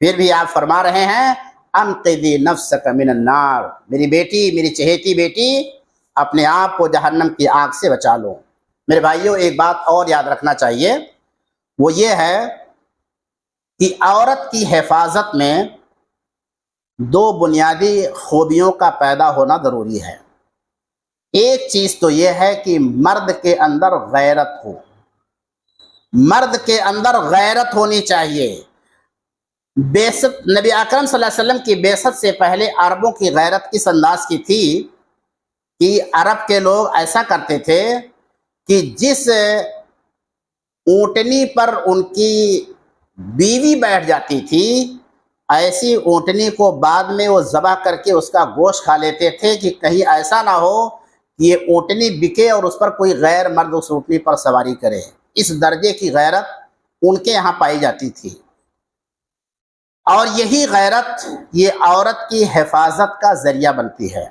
پھر بھی آپ فرما رہے ہیں انقذی نفسک من النار، میری بیٹی، میری چہیتی بیٹی، اپنے آپ کو جہنم کی آگ سے بچا لو۔ میرے بھائیوں، ایک بات اور یاد رکھنا چاہیے، وہ یہ ہے کہ عورت کی حفاظت میں 2 بنیادی خوبیوں کا پیدا ہونا ضروری ہے۔ ایک چیز تو یہ ہے کہ مرد کے اندر غیرت ہو، مرد کے اندر غیرت ہونی چاہیے۔ بعثت نبی اکرم صلی اللہ علیہ وسلم کی بعثت سے پہلے عربوں کی غیرت کس انداز کی تھی کہ عرب کے لوگ ایسا کرتے تھے کہ جس اونٹنی پر ان کی بیوی بیٹھ جاتی تھی، ایسی اونٹنی کو بعد میں وہ ذبح کر کے اس کا گوشت کھا لیتے تھے کہ کہیں ایسا نہ ہو کہ یہ اونٹنی بکے اور اس پر کوئی غیر مرد اس اونٹنی پر سواری کرے۔ اس درجے کی غیرت ان کے یہاں پائی جاتی تھی، اور یہی غیرت یہ عورت کی حفاظت کا ذریعہ بنتی ہے۔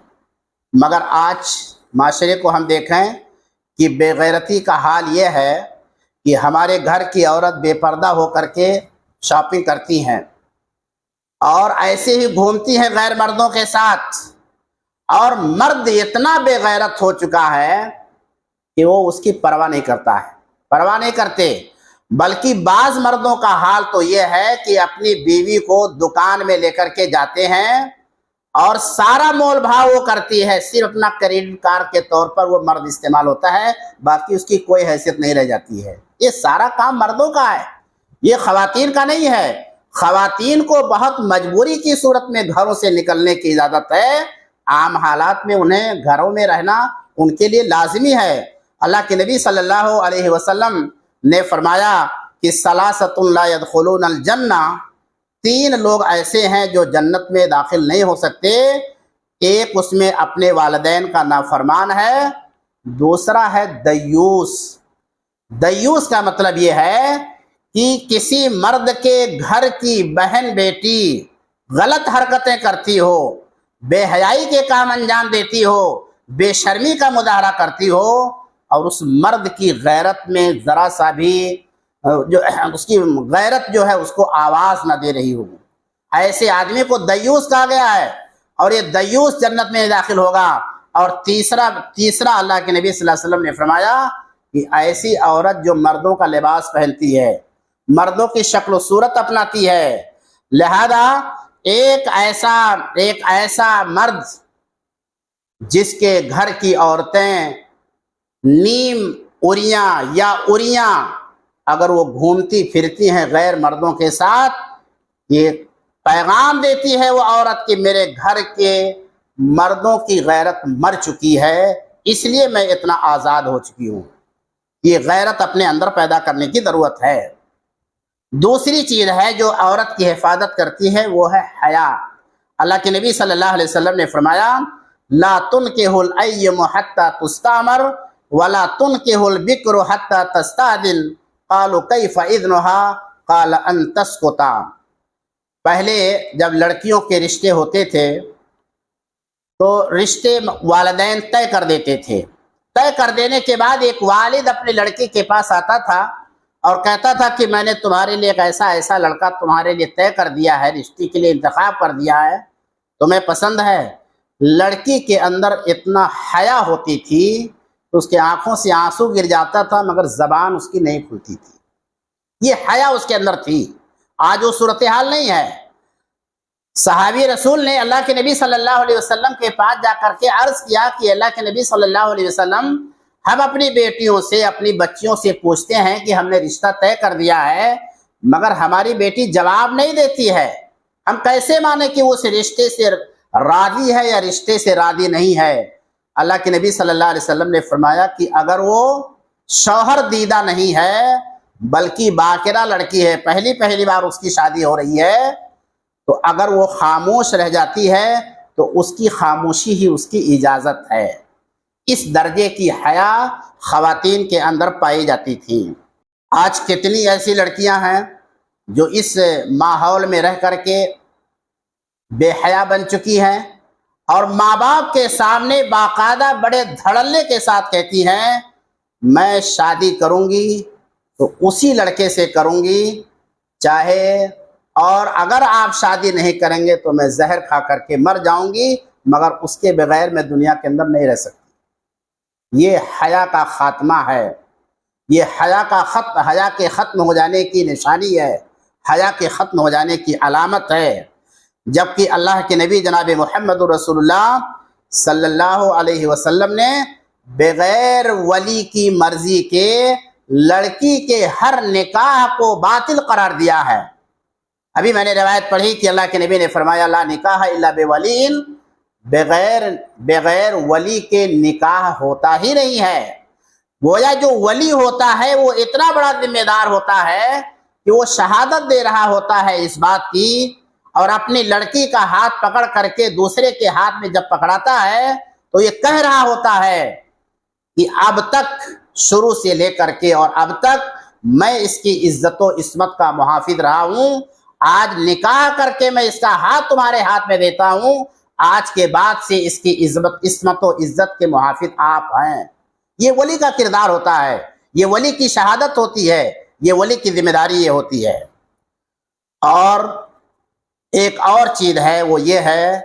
مگر آج معاشرے کو ہم دیکھیں کہ بے غیرتی کا حال یہ ہے کہ ہمارے گھر کی عورت بے پردہ ہو کر کے شاپنگ کرتی ہیں اور ایسے ہی گھومتی ہیں غیر مردوں کے ساتھ، اور مرد اتنا بے غیرت ہو چکا ہے کہ وہ اس کی پرواہ نہیں کرتا ہے، پرواہ نہیں کرتے۔ بلکہ بعض مردوں کا حال تو یہ ہے کہ اپنی بیوی کو دکان میں لے کر کے جاتے ہیں اور سارا مول بھاؤ وہ کرتی ہے، صرف اپنا کریڈٹ کارڈ کے طور پر وہ مرد استعمال ہوتا ہے، باقی اس کی کوئی حیثیت نہیں رہ جاتی ہے۔ یہ سارا کام مردوں کا ہے، یہ خواتین کا نہیں ہے۔ خواتین کو بہت مجبوری کی صورت میں گھروں سے نکلنے کی اجازت ہے، عام حالات میں انہیں گھروں میں رہنا ان کے لیے لازمی ہے۔ اللہ کے نبی صلی اللہ علیہ وسلم نے فرمایا کہ ثلاثۃ لا يدخلون الجنہ، 3 لوگ ایسے ہیں جو جنت میں داخل نہیں ہو سکتے۔ ایک اس میں اپنے والدین کا نافرمان ہے، دوسرا ہے دیوس۔ دیوس کا مطلب یہ ہے کہ کسی مرد کے گھر کی بہن بیٹی غلط حرکتیں کرتی ہو، بے حیائی کے کام انجام دیتی ہو، بے شرمی کا مظاہرہ کرتی ہو، اور اس مرد کی غیرت میں ذرا سا بھی جو اس کی غیرت جو ہے اس کو آواز نہ دے رہی ہو، ایسے آدمی کو دیوس کہا گیا ہے، اور یہ دیوس جنت میں داخل ہوگا۔ اور تیسرا اللہ کے نبی صلی اللہ علیہ وسلم نے فرمایا کہ ایسی عورت جو مردوں کا لباس پہنتی ہے، مردوں کی شکل و صورت اپناتی ہے۔ لہذا ایک ایسا مرد جس کے گھر کی عورتیں نیم اریاں یا اریاں اگر وہ گھومتی پھرتی ہیں غیر مردوں کے ساتھ، یہ پیغام دیتی ہے وہ عورت کہ میرے گھر کے مردوں کی غیرت مر چکی ہے، اس لیے میں اتنا آزاد ہو چکی ہوں۔ یہ غیرت اپنے اندر پیدا کرنے کی ضرورت ہے۔ دوسری چیز ہے جو عورت کی حفاظت کرتی ہے، وہ ہے حیا۔ اللہ کے نبی صلی اللہ علیہ وسلم نے فرمایا لا تنکح الأیم حتی تستعمر ولا تنکح البکر حتی تستأذن قالوا کیف اذنها قال ان تسکتا۔ پہلے جب لڑکیوں کے رشتے ہوتے تھے تو رشتے والدین طے کر دیتے تھے، طے کر دینے کے بعد ایک والد اپنے لڑکی کے پاس آتا تھا اور کہتا تھا کہ میں نے تمہارے لیے ایک ایسا لڑکا تمہارے لیے طے کر دیا ہے، رشتے کے لیے انتخاب کر دیا ہے، تمہیں پسند ہے؟ لڑکی کے اندر اتنا حیا ہوتی تھی کہ اس کے آنکھوں سے آنسو گر جاتا تھا مگر زبان اس کی نہیں کھلتی تھی۔ یہ حیا اس کے اندر تھی۔ آج وہ صورتحال نہیں ہے۔ صحابی رسول نے اللہ کے نبی صلی اللہ علیہ وسلم کے پاس جا کر کے عرض کیا کہ اللہ کے نبی صلی اللہ علیہ وسلم، ہم اپنی بیٹیوں سے، اپنی بچیوں سے پوچھتے ہیں کہ ہم نے رشتہ طے کر دیا ہے، مگر ہماری بیٹی جواب نہیں دیتی ہے، ہم کیسے مانیں کہ وہ اس رشتے سے راضی ہے یا رشتے سے راضی نہیں ہے؟ اللہ کے نبی صلی اللہ علیہ وسلم نے فرمایا کہ اگر وہ شوہر دیدہ نہیں ہے بلکہ باکرہ لڑکی ہے، پہلی بار اس کی شادی ہو رہی ہے، تو اگر وہ خاموش رہ جاتی ہے تو اس کی خاموشی ہی اس کی اجازت ہے۔ اس درجے کی حیا خواتین کے اندر پائی جاتی تھی۔ آج کتنی ایسی لڑکیاں ہیں جو اس ماحول میں رہ کر کے بے حیا بن چکی ہیں اور ماں باپ کے سامنے باقاعدہ بڑے دھڑلے کے ساتھ کہتی ہیں میں شادی کروں گی تو اسی لڑکے سے کروں گی، چاہے اور اگر آپ شادی نہیں کریں گے تو میں زہر کھا کر کے مر جاؤں گی، مگر اس کے بغیر میں دنیا کے اندر نہیں رہ سکتی۔ یہ حیا کا خاتمہ ہے، یہ حیا کے ختم ہو جانے کی نشانی ہے، حیا کے ختم ہو جانے کی علامت ہے۔ جبکہ اللہ کے نبی جناب محمد رسول اللہ صلی اللہ علیہ وسلم نے بغیر ولی کی مرضی کے لڑکی کے ہر نکاح کو باطل قرار دیا ہے۔ ابھی میں نے روایت پڑھی کہ اللہ کے نبی نے فرمایا لا نکاح الا بولی، بغیر ولی کے نکاح ہوتا ہی نہیں ہے۔ گویا جو ولی ہوتا ہے وہ اتنا بڑا ذمہ دار ہوتا ہے کہ وہ شہادت دے رہا ہوتا ہے اس بات کی، اور اپنی لڑکی کا ہاتھ پکڑ کر کے دوسرے کے ہاتھ میں جب پکڑاتا ہے تو یہ کہہ رہا ہوتا ہے کہ اب تک شروع سے لے کر کے اور اب تک میں اس کی عزت و عصمت کا محافظ رہا ہوں، آج نکاح کر کے میں اس کا ہاتھ تمہارے ہاتھ میں دیتا ہوں، آج کے بعد سے اس کی عصمت و عزت کے محافظ آپ ہیں۔ یہ ولی کا کردار ہوتا ہے، یہ ولی کی شہادت ہوتی ہے، یہ ولی کی ذمہ داری یہ ہوتی ہے۔ اور ایک اور چیز ہے، وہ یہ ہے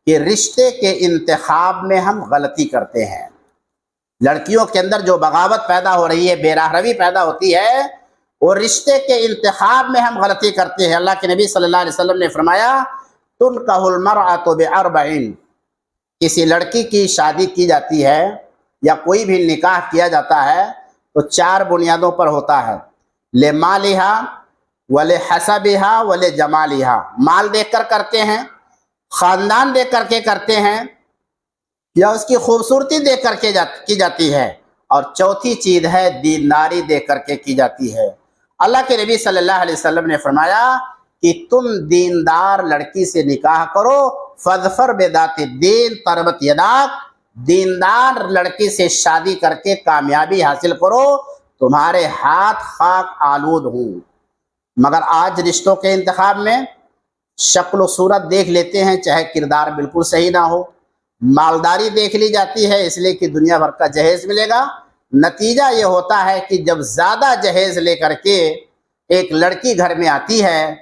کہ رشتے کے انتخاب میں ہم غلطی کرتے ہیں۔ لڑکیوں کے اندر جو بغاوت پیدا ہو رہی ہے، بے راہ روی پیدا ہوتی ہے، وہ رشتے کے انتخاب میں ہم غلطی کرتے ہیں۔ اللہ کے نبی صلی اللہ علیہ وسلم نے فرمایا تنکح المرأۃ باربع، کسی لڑکی کی شادی کی جاتی ہے یا کوئی بھی نکاح کیا جاتا ہے تو 4 بنیادوں پر ہوتا ہے، لمالہا ولحسبہا ولجمالہا، مال دیکھ کر کرتے ہیں، خاندان دیکھ کر کے کرتے ہیں، یا اس کی خوبصورتی دیکھ کر کے کی جاتی ہے، اور چوتھی چیز ہے دینداری دیکھ کر کے کی جاتی ہے۔ اللہ کے نبی صلی اللہ علیہ وسلم نے فرمایا کہ تم دیندار لڑکی سے نکاح کرو، فاظفر بذات الدین تربت یداک، دیندار لڑکی سے شادی کر کے کامیابی حاصل کرو، تمہارے ہاتھ خاک آلود ہوں۔ مگر آج رشتوں کے انتخاب میں شکل و صورت دیکھ لیتے ہیں، چاہے کردار بالکل صحیح نہ ہو، مالداری دیکھ لی جاتی ہے اس لیے کہ دنیا بھر کا جہیز ملے گا۔ نتیجہ یہ ہوتا ہے کہ جب زیادہ جہیز لے کر کے ایک لڑکی گھر میں آتی ہے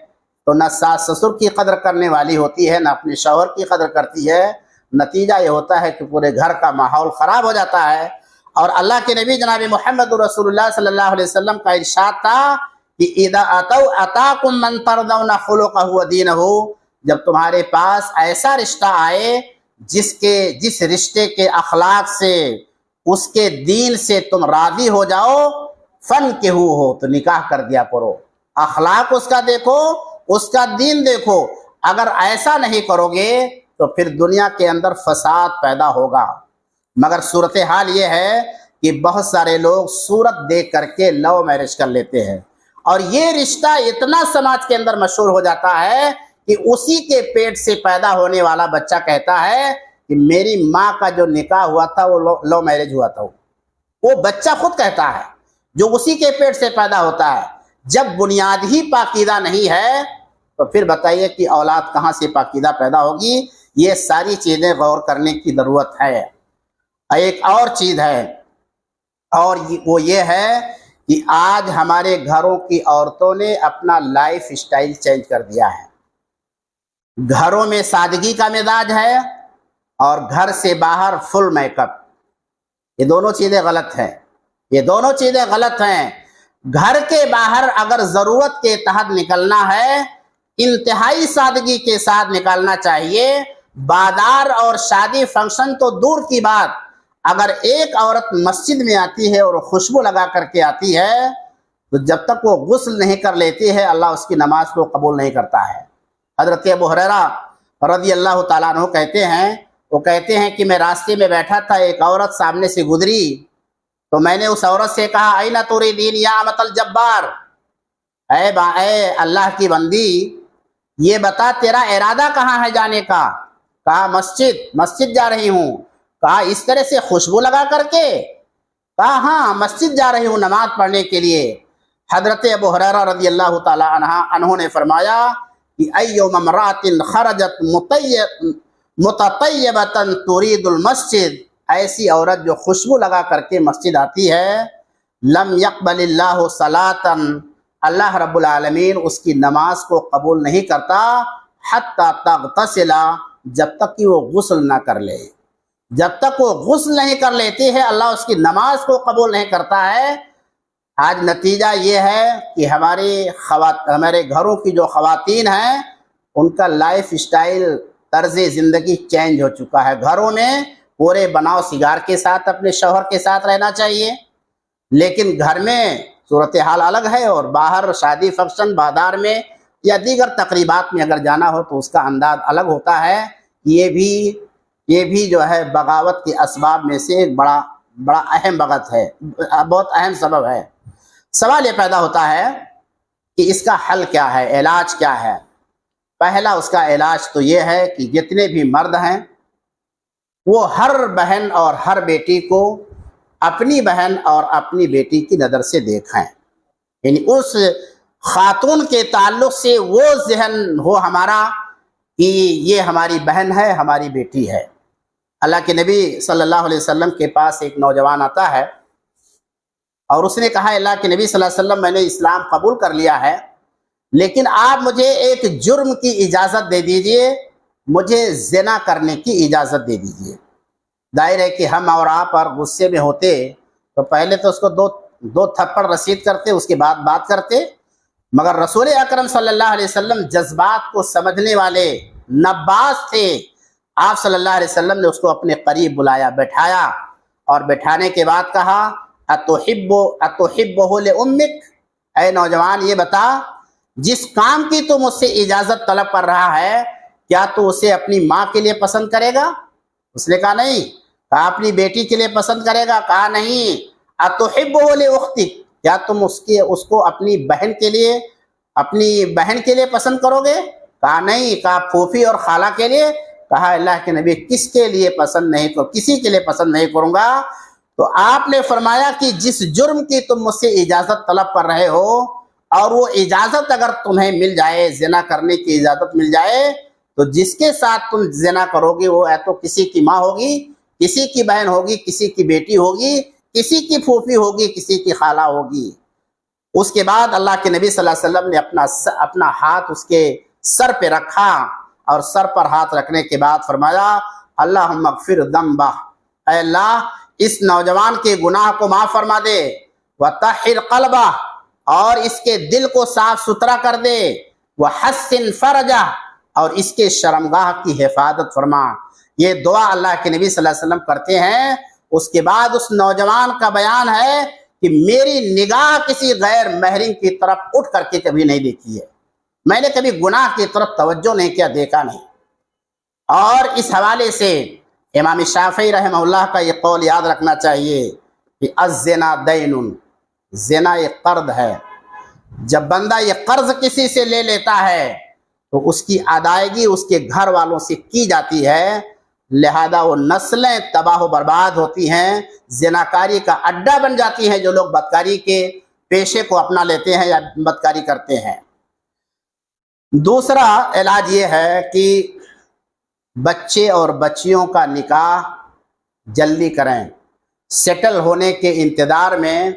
تو نہ ساس سسر کی قدر کرنے والی ہوتی ہے، نہ اپنے شوہر کی قدر کرتی ہے۔ نتیجہ یہ ہوتا ہے کہ پورے گھر کا ماحول خراب ہو جاتا ہے۔ اور اللہ کے نبی جناب محمد رسول اللہ صلی اللہ علیہ وسلم کا ارشاد تھا کہ اذا اتاکم من ترضون خلقہ ودینہ، جب تمہارے پاس ایسا رشتہ آئے جس رشتے کے اخلاق سے، اس کے دین سے تم راضی ہو جاؤ، فنکحو ہو، تو نکاح کر دیا کرو۔ اخلاق اس کا دیکھو، اس کا دین دیکھو۔ اگر ایسا نہیں کرو گے تو پھر دنیا کے اندر فساد پیدا ہوگا۔ مگر صورتحال یہ ہے کہ بہت سارے لوگ صورت دیکھ کر کے لو میرج کر لیتے ہیں، اور یہ رشتہ اتنا سماج کے اندر مشہور ہو جاتا ہے کہ اسی کے پیٹ سے پیدا ہونے والا بچہ کہتا ہے کہ میری ماں کا جو نکاح ہوا تھا وہ لو میرج ہوا تھا۔ وہ بچہ خود کہتا ہے جو اسی کے پیٹ سے پیدا ہوتا ہے۔ جب بنیاد ہی پاکیزہ نہیں ہے تو پھر بتائیے کہ اولاد کہاں سے پاکیزہ پیدا ہوگی؟ یہ ساری چیزیں غور کرنے کی ضرورت ہے۔ ایک اور چیز ہے، اور وہ یہ ہے کہ آج ہمارے گھروں کی عورتوں نے اپنا لائف سٹائل چینج کر دیا ہے۔ گھروں میں سادگی کا مزاج ہے اور گھر سے باہر فل میک اپ۔ یہ دونوں چیزیں غلط ہیں، یہ دونوں چیزیں غلط ہیں۔ گھر کے باہر اگر ضرورت کے تحت نکلنا ہے، انتہائی سادگی کے ساتھ نکالنا چاہیے۔ بازار اور شادی فنکشن تو دور کی بات، اگر ایک عورت مسجد میں آتی ہے اور خوشبو لگا کر کے آتی ہے تو جب تک وہ غسل نہیں کر لیتی ہے اللہ اس کی نماز کو قبول نہیں کرتا ہے۔ حضرت ابو ہریرہ رضی اللہ تعالیٰ عنہ کہتے ہیں کہ میں راستے میں بیٹھا تھا، ایک عورت سامنے سے گزری تو میں نے اس عورت سے کہا این تریدین یا امۃ الجبار، اے اللہ کی بندی یہ بتا تیرا ارادہ کہاں ہے جانے کا؟ کہا مسجد جا رہی ہوں۔ کہا اس طرح سے خوشبو لگا کر کے؟ کہا ہاں مسجد جا رہی ہوں نماز پڑھنے کے لیے۔ حضرت ابو ہریرہ رضی اللہ تعالی عنہ نے فرمایا کہ ایوم امرأۃ خرجت متطیبۃ ترید المسجد، ایسی عورت جو خوشبو لگا کر کے مسجد آتی ہے، لم یقبل اللہ صلاۃ، اللہ رب العالمین اس کی نماز کو قبول نہیں کرتا، حتی تغتسل، جب تک کہ وہ غسل نہ کر لے۔ جب تک وہ غسل نہیں کر لیتی ہے اللہ اس کی نماز کو قبول نہیں کرتا ہے۔ آج نتیجہ یہ ہے کہ ہمارے گھروں کی جو خواتین ہیں ان کا لائف سٹائل، طرز زندگی چینج ہو چکا ہے۔ گھروں میں پورے بناؤ سگار کے ساتھ اپنے شوہر کے ساتھ رہنا چاہیے، لیکن گھر میں صورتحال الگ ہے، اور باہر شادی فنکشن بازار میں یا دیگر تقریبات میں اگر جانا ہو تو اس کا انداز الگ ہوتا ہے۔ یہ بھی جو ہے بغاوت کے اسباب میں سے ایک بڑا اہم بغت ہے، بہت اہم سبب ہے۔ سوال یہ پیدا ہوتا ہے کہ اس کا حل کیا ہے، علاج کیا ہے؟ پہلا اس کا علاج تو یہ ہے کہ جتنے بھی مرد ہیں وہ ہر بہن اور ہر بیٹی کو اپنی بہن اور اپنی بیٹی کی نظر سے دیکھیں، یعنی اس خاتون کے تعلق سے وہ ذہن ہو ہمارا کہ یہ ہماری بہن ہے، ہماری بیٹی ہے۔ اللہ کے نبی صلی اللہ علیہ وسلم کے پاس ایک نوجوان آتا ہے اور اس نے کہا اللہ کے نبی صلی اللہ علیہ وسلم میں نے اسلام قبول کر لیا ہے، لیکن آپ مجھے ایک جرم کی اجازت دے دیجئے، مجھے زنا کرنے کی اجازت دے دیجئے۔ ظاہر ہے کہ ہم اور آپ اور غصے میں ہوتے تو پہلے تو اس کو دو تھپڑ رسید کرتے، اس کے بعد بات کرتے، مگر رسول اکرم صلی اللہ علیہ وسلم جذبات کو سمجھنے والے نباز تھے۔ آپ صلی اللہ علیہ وسلم نے اس کو اپنے قریب بلایا، بٹھایا، اور بٹھانے کے بعد کہا اتحبہ لامک، اے نوجوان یہ بتا جس کام کی تو مجھ سے اجازت طلب کر رہا ہے کیا تو اسے اپنی ماں کے لیے پسند کرے گا؟ اس نے کہا نہیں۔ کہا اپنی بیٹی کے لیے پسند کرے گا؟ کہا نہیں۔ اتحبہ لاختک، کیا تم اس کو اپنی بہن کے لیے پسند کرو گے؟ کہا نہیں۔ کہا پھوپھی اور خالہ کے لیے؟ کہا اللہ کے نبی کس کے لیے پسند نہیں کروں، کسی کے لیے پسند نہیں کروں گا۔ تو آپ نے فرمایا کہ جس جرم کی تم مجھ سے اجازت طلب کر رہے ہو، اور وہ اجازت اگر تمہیں مل جائے، زنا کرنے کی اجازت مل جائے، تو جس کے ساتھ تم زنا کرو گی وہ یا تو کسی کی ماں ہوگی، کسی کی بہن ہوگی، کسی کی بیٹی ہوگی، کسی کی پھوپھی ہوگی، کسی کی خالہ ہوگی۔ اس کے بعد اللہ کے نبی صلی اللہ علیہ وسلم نے اپنا ہاتھ اس کے سر پہ رکھا، اور سر پر ہاتھ رکھنے کے بعد فرمایا اللہم اغفر ذنبہ، اے اللہ اس نوجوان کے گناہ کو معاف فرما دے، وطہر قلبہ، اور اس کے دل کو صاف ستھرا کر دے، وحسن فرجہ، اور اس کے شرمگاہ کی حفاظت فرما۔ یہ دعا اللہ کے نبی صلی اللہ علیہ وسلم کرتے ہیں۔ اس کے بعد اس نوجوان کا بیان ہے کہ میری نگاہ کسی غیر محرم کی طرف اٹھ کر کے کبھی نہیں دیکھی ہے، میں نے کبھی گناہ کی طرف توجہ نہیں کیا، دیکھا نہیں۔ اور اس حوالے سے امام شافعی رحمہ اللہ کا یہ قول یاد رکھنا چاہیے کہ الزنا دین، زنا ایک قرض ہے۔ جب بندہ یہ قرض کسی سے لے لیتا ہے تو اس کی ادائیگی اس کے گھر والوں سے کی جاتی ہے، لہذا وہ نسلیں تباہ و برباد ہوتی ہیں، زناکاری کا اڈا بن جاتی ہیں جو لوگ بدکاری کے پیشے کو اپنا لیتے ہیں یا بدکاری کرتے ہیں۔ دوسرا علاج یہ ہے کہ بچے اور بچیوں کا نکاح جلدی کریں۔ سیٹل ہونے کے انتظار میں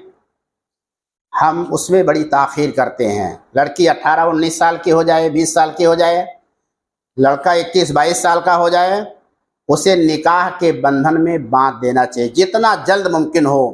ہم اس میں بڑی تاخیر کرتے ہیں۔ لڑکی 18-19 سال کی ہو جائے، 20 سال کی ہو جائے، لڑکا 21-22 سال کا ہو جائے، اسے نکاح کے بندھن میں باندھ دینا چاہیے جتنا جلد ممکن ہو۔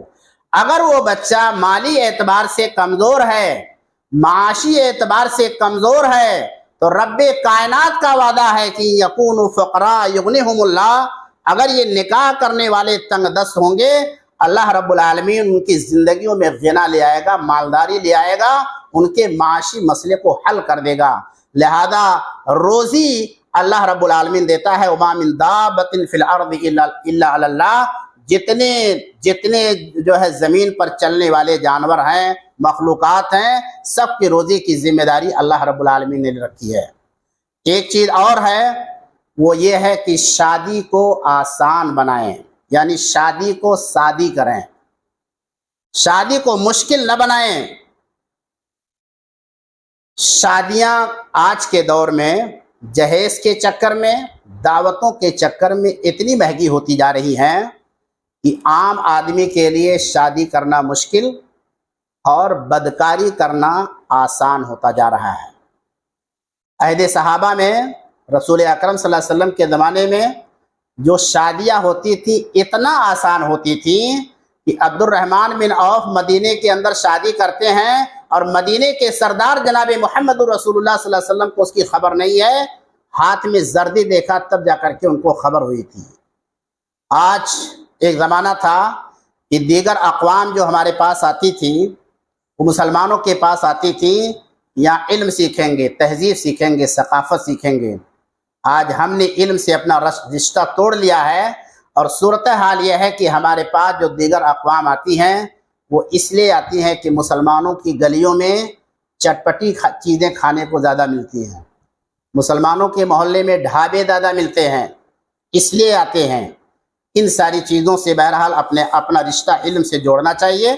اگر وہ بچہ مالی اعتبار سے کمزور ہے، معاشی اعتبار سے کمزور ہے، تو رب کائنات کا وعدہ ہے کہ یکون فقراء یغنیہم اللہ، اگر یہ نکاح کرنے والے تنگ دست ہوں گے اللہ رب العالمین ان کی زندگیوں میں غنا لے آئے گا، مالداری لے آئے گا، ان کے معاشی مسئلے کو حل کر دے گا۔ لہذا روزی اللہ رب العالمین دیتا ہے، وما من دابۃ فی الارض الا علی اللہ، جتنے جو ہے زمین پر چلنے والے جانور ہیں، مخلوقات ہیں، سب کی روزی کی ذمہ داری اللہ رب العالمین نے رکھی ہے۔ ایک چیز اور ہے، وہ یہ ہے کہ شادی کو آسان بنائیں، یعنی شادی کو سادی کریں، شادی کو مشکل نہ بنائیں۔ شادیاں آج کے دور میں جہیز کے چکر میں، دعوتوں کے چکر میں اتنی مہنگی ہوتی جا رہی ہیں کہ عام آدمی کے لیے شادی کرنا مشکل اور بدکاری کرنا آسان ہوتا جا رہا ہے۔ عہد صحابہ میں رسول اکرم صلی اللہ علیہ وسلم کے زمانے میں جو شادیاں ہوتی تھی اتنا آسان ہوتی تھی کہ عبد الرحمن بن عوف مدینے کے اندر شادی کرتے ہیں اور مدینے کے سردار جناب محمد رسول اللہ صلی اللہ علیہ وسلم کو اس کی خبر نہیں ہے، ہاتھ میں زردی دیکھا تب جا کر کے ان کو خبر ہوئی تھی۔ آج ایک زمانہ تھا کہ دیگر اقوام جو ہمارے پاس آتی تھی، وہ مسلمانوں کے پاس آتی تھی، یہاں علم سیکھیں گے، تہذیب سیکھیں گے، ثقافت سیکھیں گے۔ آج ہم نے علم سے اپنا رشتہ توڑ لیا ہے، اور صورتحال یہ ہے کہ ہمارے پاس جو دیگر اقوام آتی ہیں وہ اس لیے آتی ہیں کہ مسلمانوں کی گلیوں میں چٹپٹی چیزیں کھانے کو زیادہ ملتی ہیں، مسلمانوں کے محلے میں ڈھابے زیادہ ملتے ہیں، اس لیے آتے ہیں۔ ان ساری چیزوں سے بہرحال اپنا رشتہ علم سے جوڑنا چاہیے۔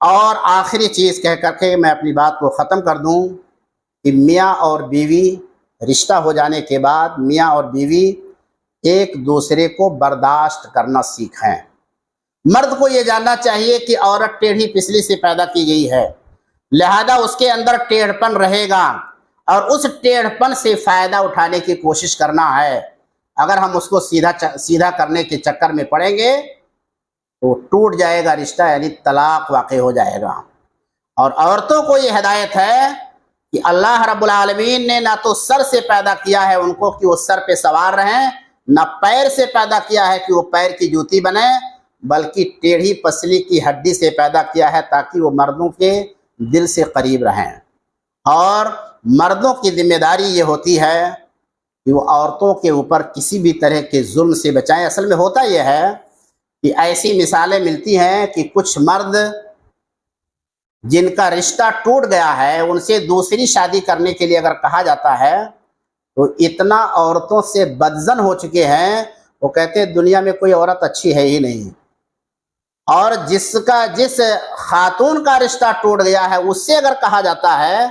اور آخری چیز کہہ کر کے میں اپنی بات کو ختم کر دوں کہ میاں اور بیوی رشتہ ہو جانے کے بعد میاں اور بیوی ایک دوسرے کو برداشت کرنا سیکھیں۔ مرد کو یہ جاننا چاہیے کہ عورت ٹیڑھی پسلی سے پیدا کی گئی ہے، لہذا اس کے اندر ٹیڑھ پن رہے گا، اور اس ٹیڑھ پن سے فائدہ اٹھانے کی کوشش کرنا ہے۔ اگر ہم اس کو سیدھا کرنے کے چکر میں پڑیں گے تو ٹوٹ جائے گا رشتہ، یعنی طلاق واقع ہو جائے گا۔ اور عورتوں کو یہ ہدایت ہے کہ اللہ رب العالمین نے نہ تو سر سے پیدا کیا ہے ان کو کہ وہ سر پہ سوار رہیں، نہ پیر سے پیدا کیا ہے کہ وہ پیر کی جوتی بنیں، بلکہ ٹیڑھی پسلی کی ہڈی سے پیدا کیا ہے تاکہ وہ مردوں کے دل سے قریب رہیں۔ اور مردوں کی ذمہ داری یہ ہوتی ہے کہ وہ عورتوں کے اوپر کسی بھی طرح کے ظلم سے بچائیں۔ اصل میں ہوتا یہ ہے کہ ایسی مثالیں ملتی ہیں کہ کچھ مرد جن کا رشتہ ٹوٹ گیا ہے ان سے دوسری شادی کرنے کے لیے اگر کہا جاتا ہے تو اتنا عورتوں سے بدظن ہو چکے ہیں، وہ کہتے ہیں دنیا میں کوئی عورت اچھی ہے ہی نہیں۔ اور جس خاتون کا رشتہ ٹوٹ گیا ہے اس سے اگر کہا جاتا ہے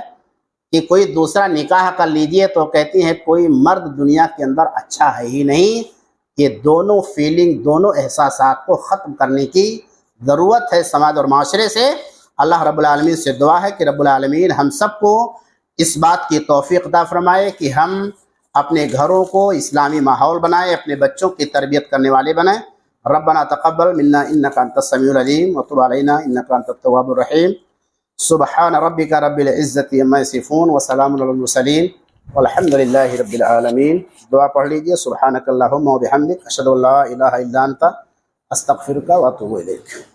کہ کوئی دوسرا نکاح کر لیجئے تو کہتی ہیں کوئی مرد دنیا کے اندر اچھا ہے ہی نہیں۔ یہ دونوں فیلنگ، دونوں احساسات کو ختم کرنے کی ضرورت ہے سماج اور معاشرے سے۔ اللہ رب العالمین سے دعا ہے کہ رب العالمین ہم سب کو اس بات کی توفیق عطا فرمائے کہ ہم اپنے گھروں کو اسلامی ماحول بنائیں، اپنے بچوں کی تربیت کرنے والے بنائیں۔ ربنا تقبل منا انک انت السمیع العلیم وتب علینا انک انت التواب الرحیم۔ سبحان ربک رب العزت عما یصفون وسلام علی المرسلین والحمد للہ رب العالمین۔ دعا پڑھ لیجئے۔ سبحانک اللہم وبحمدک اشہد ان لا الہ الا انت استغفرک واتوب الیک۔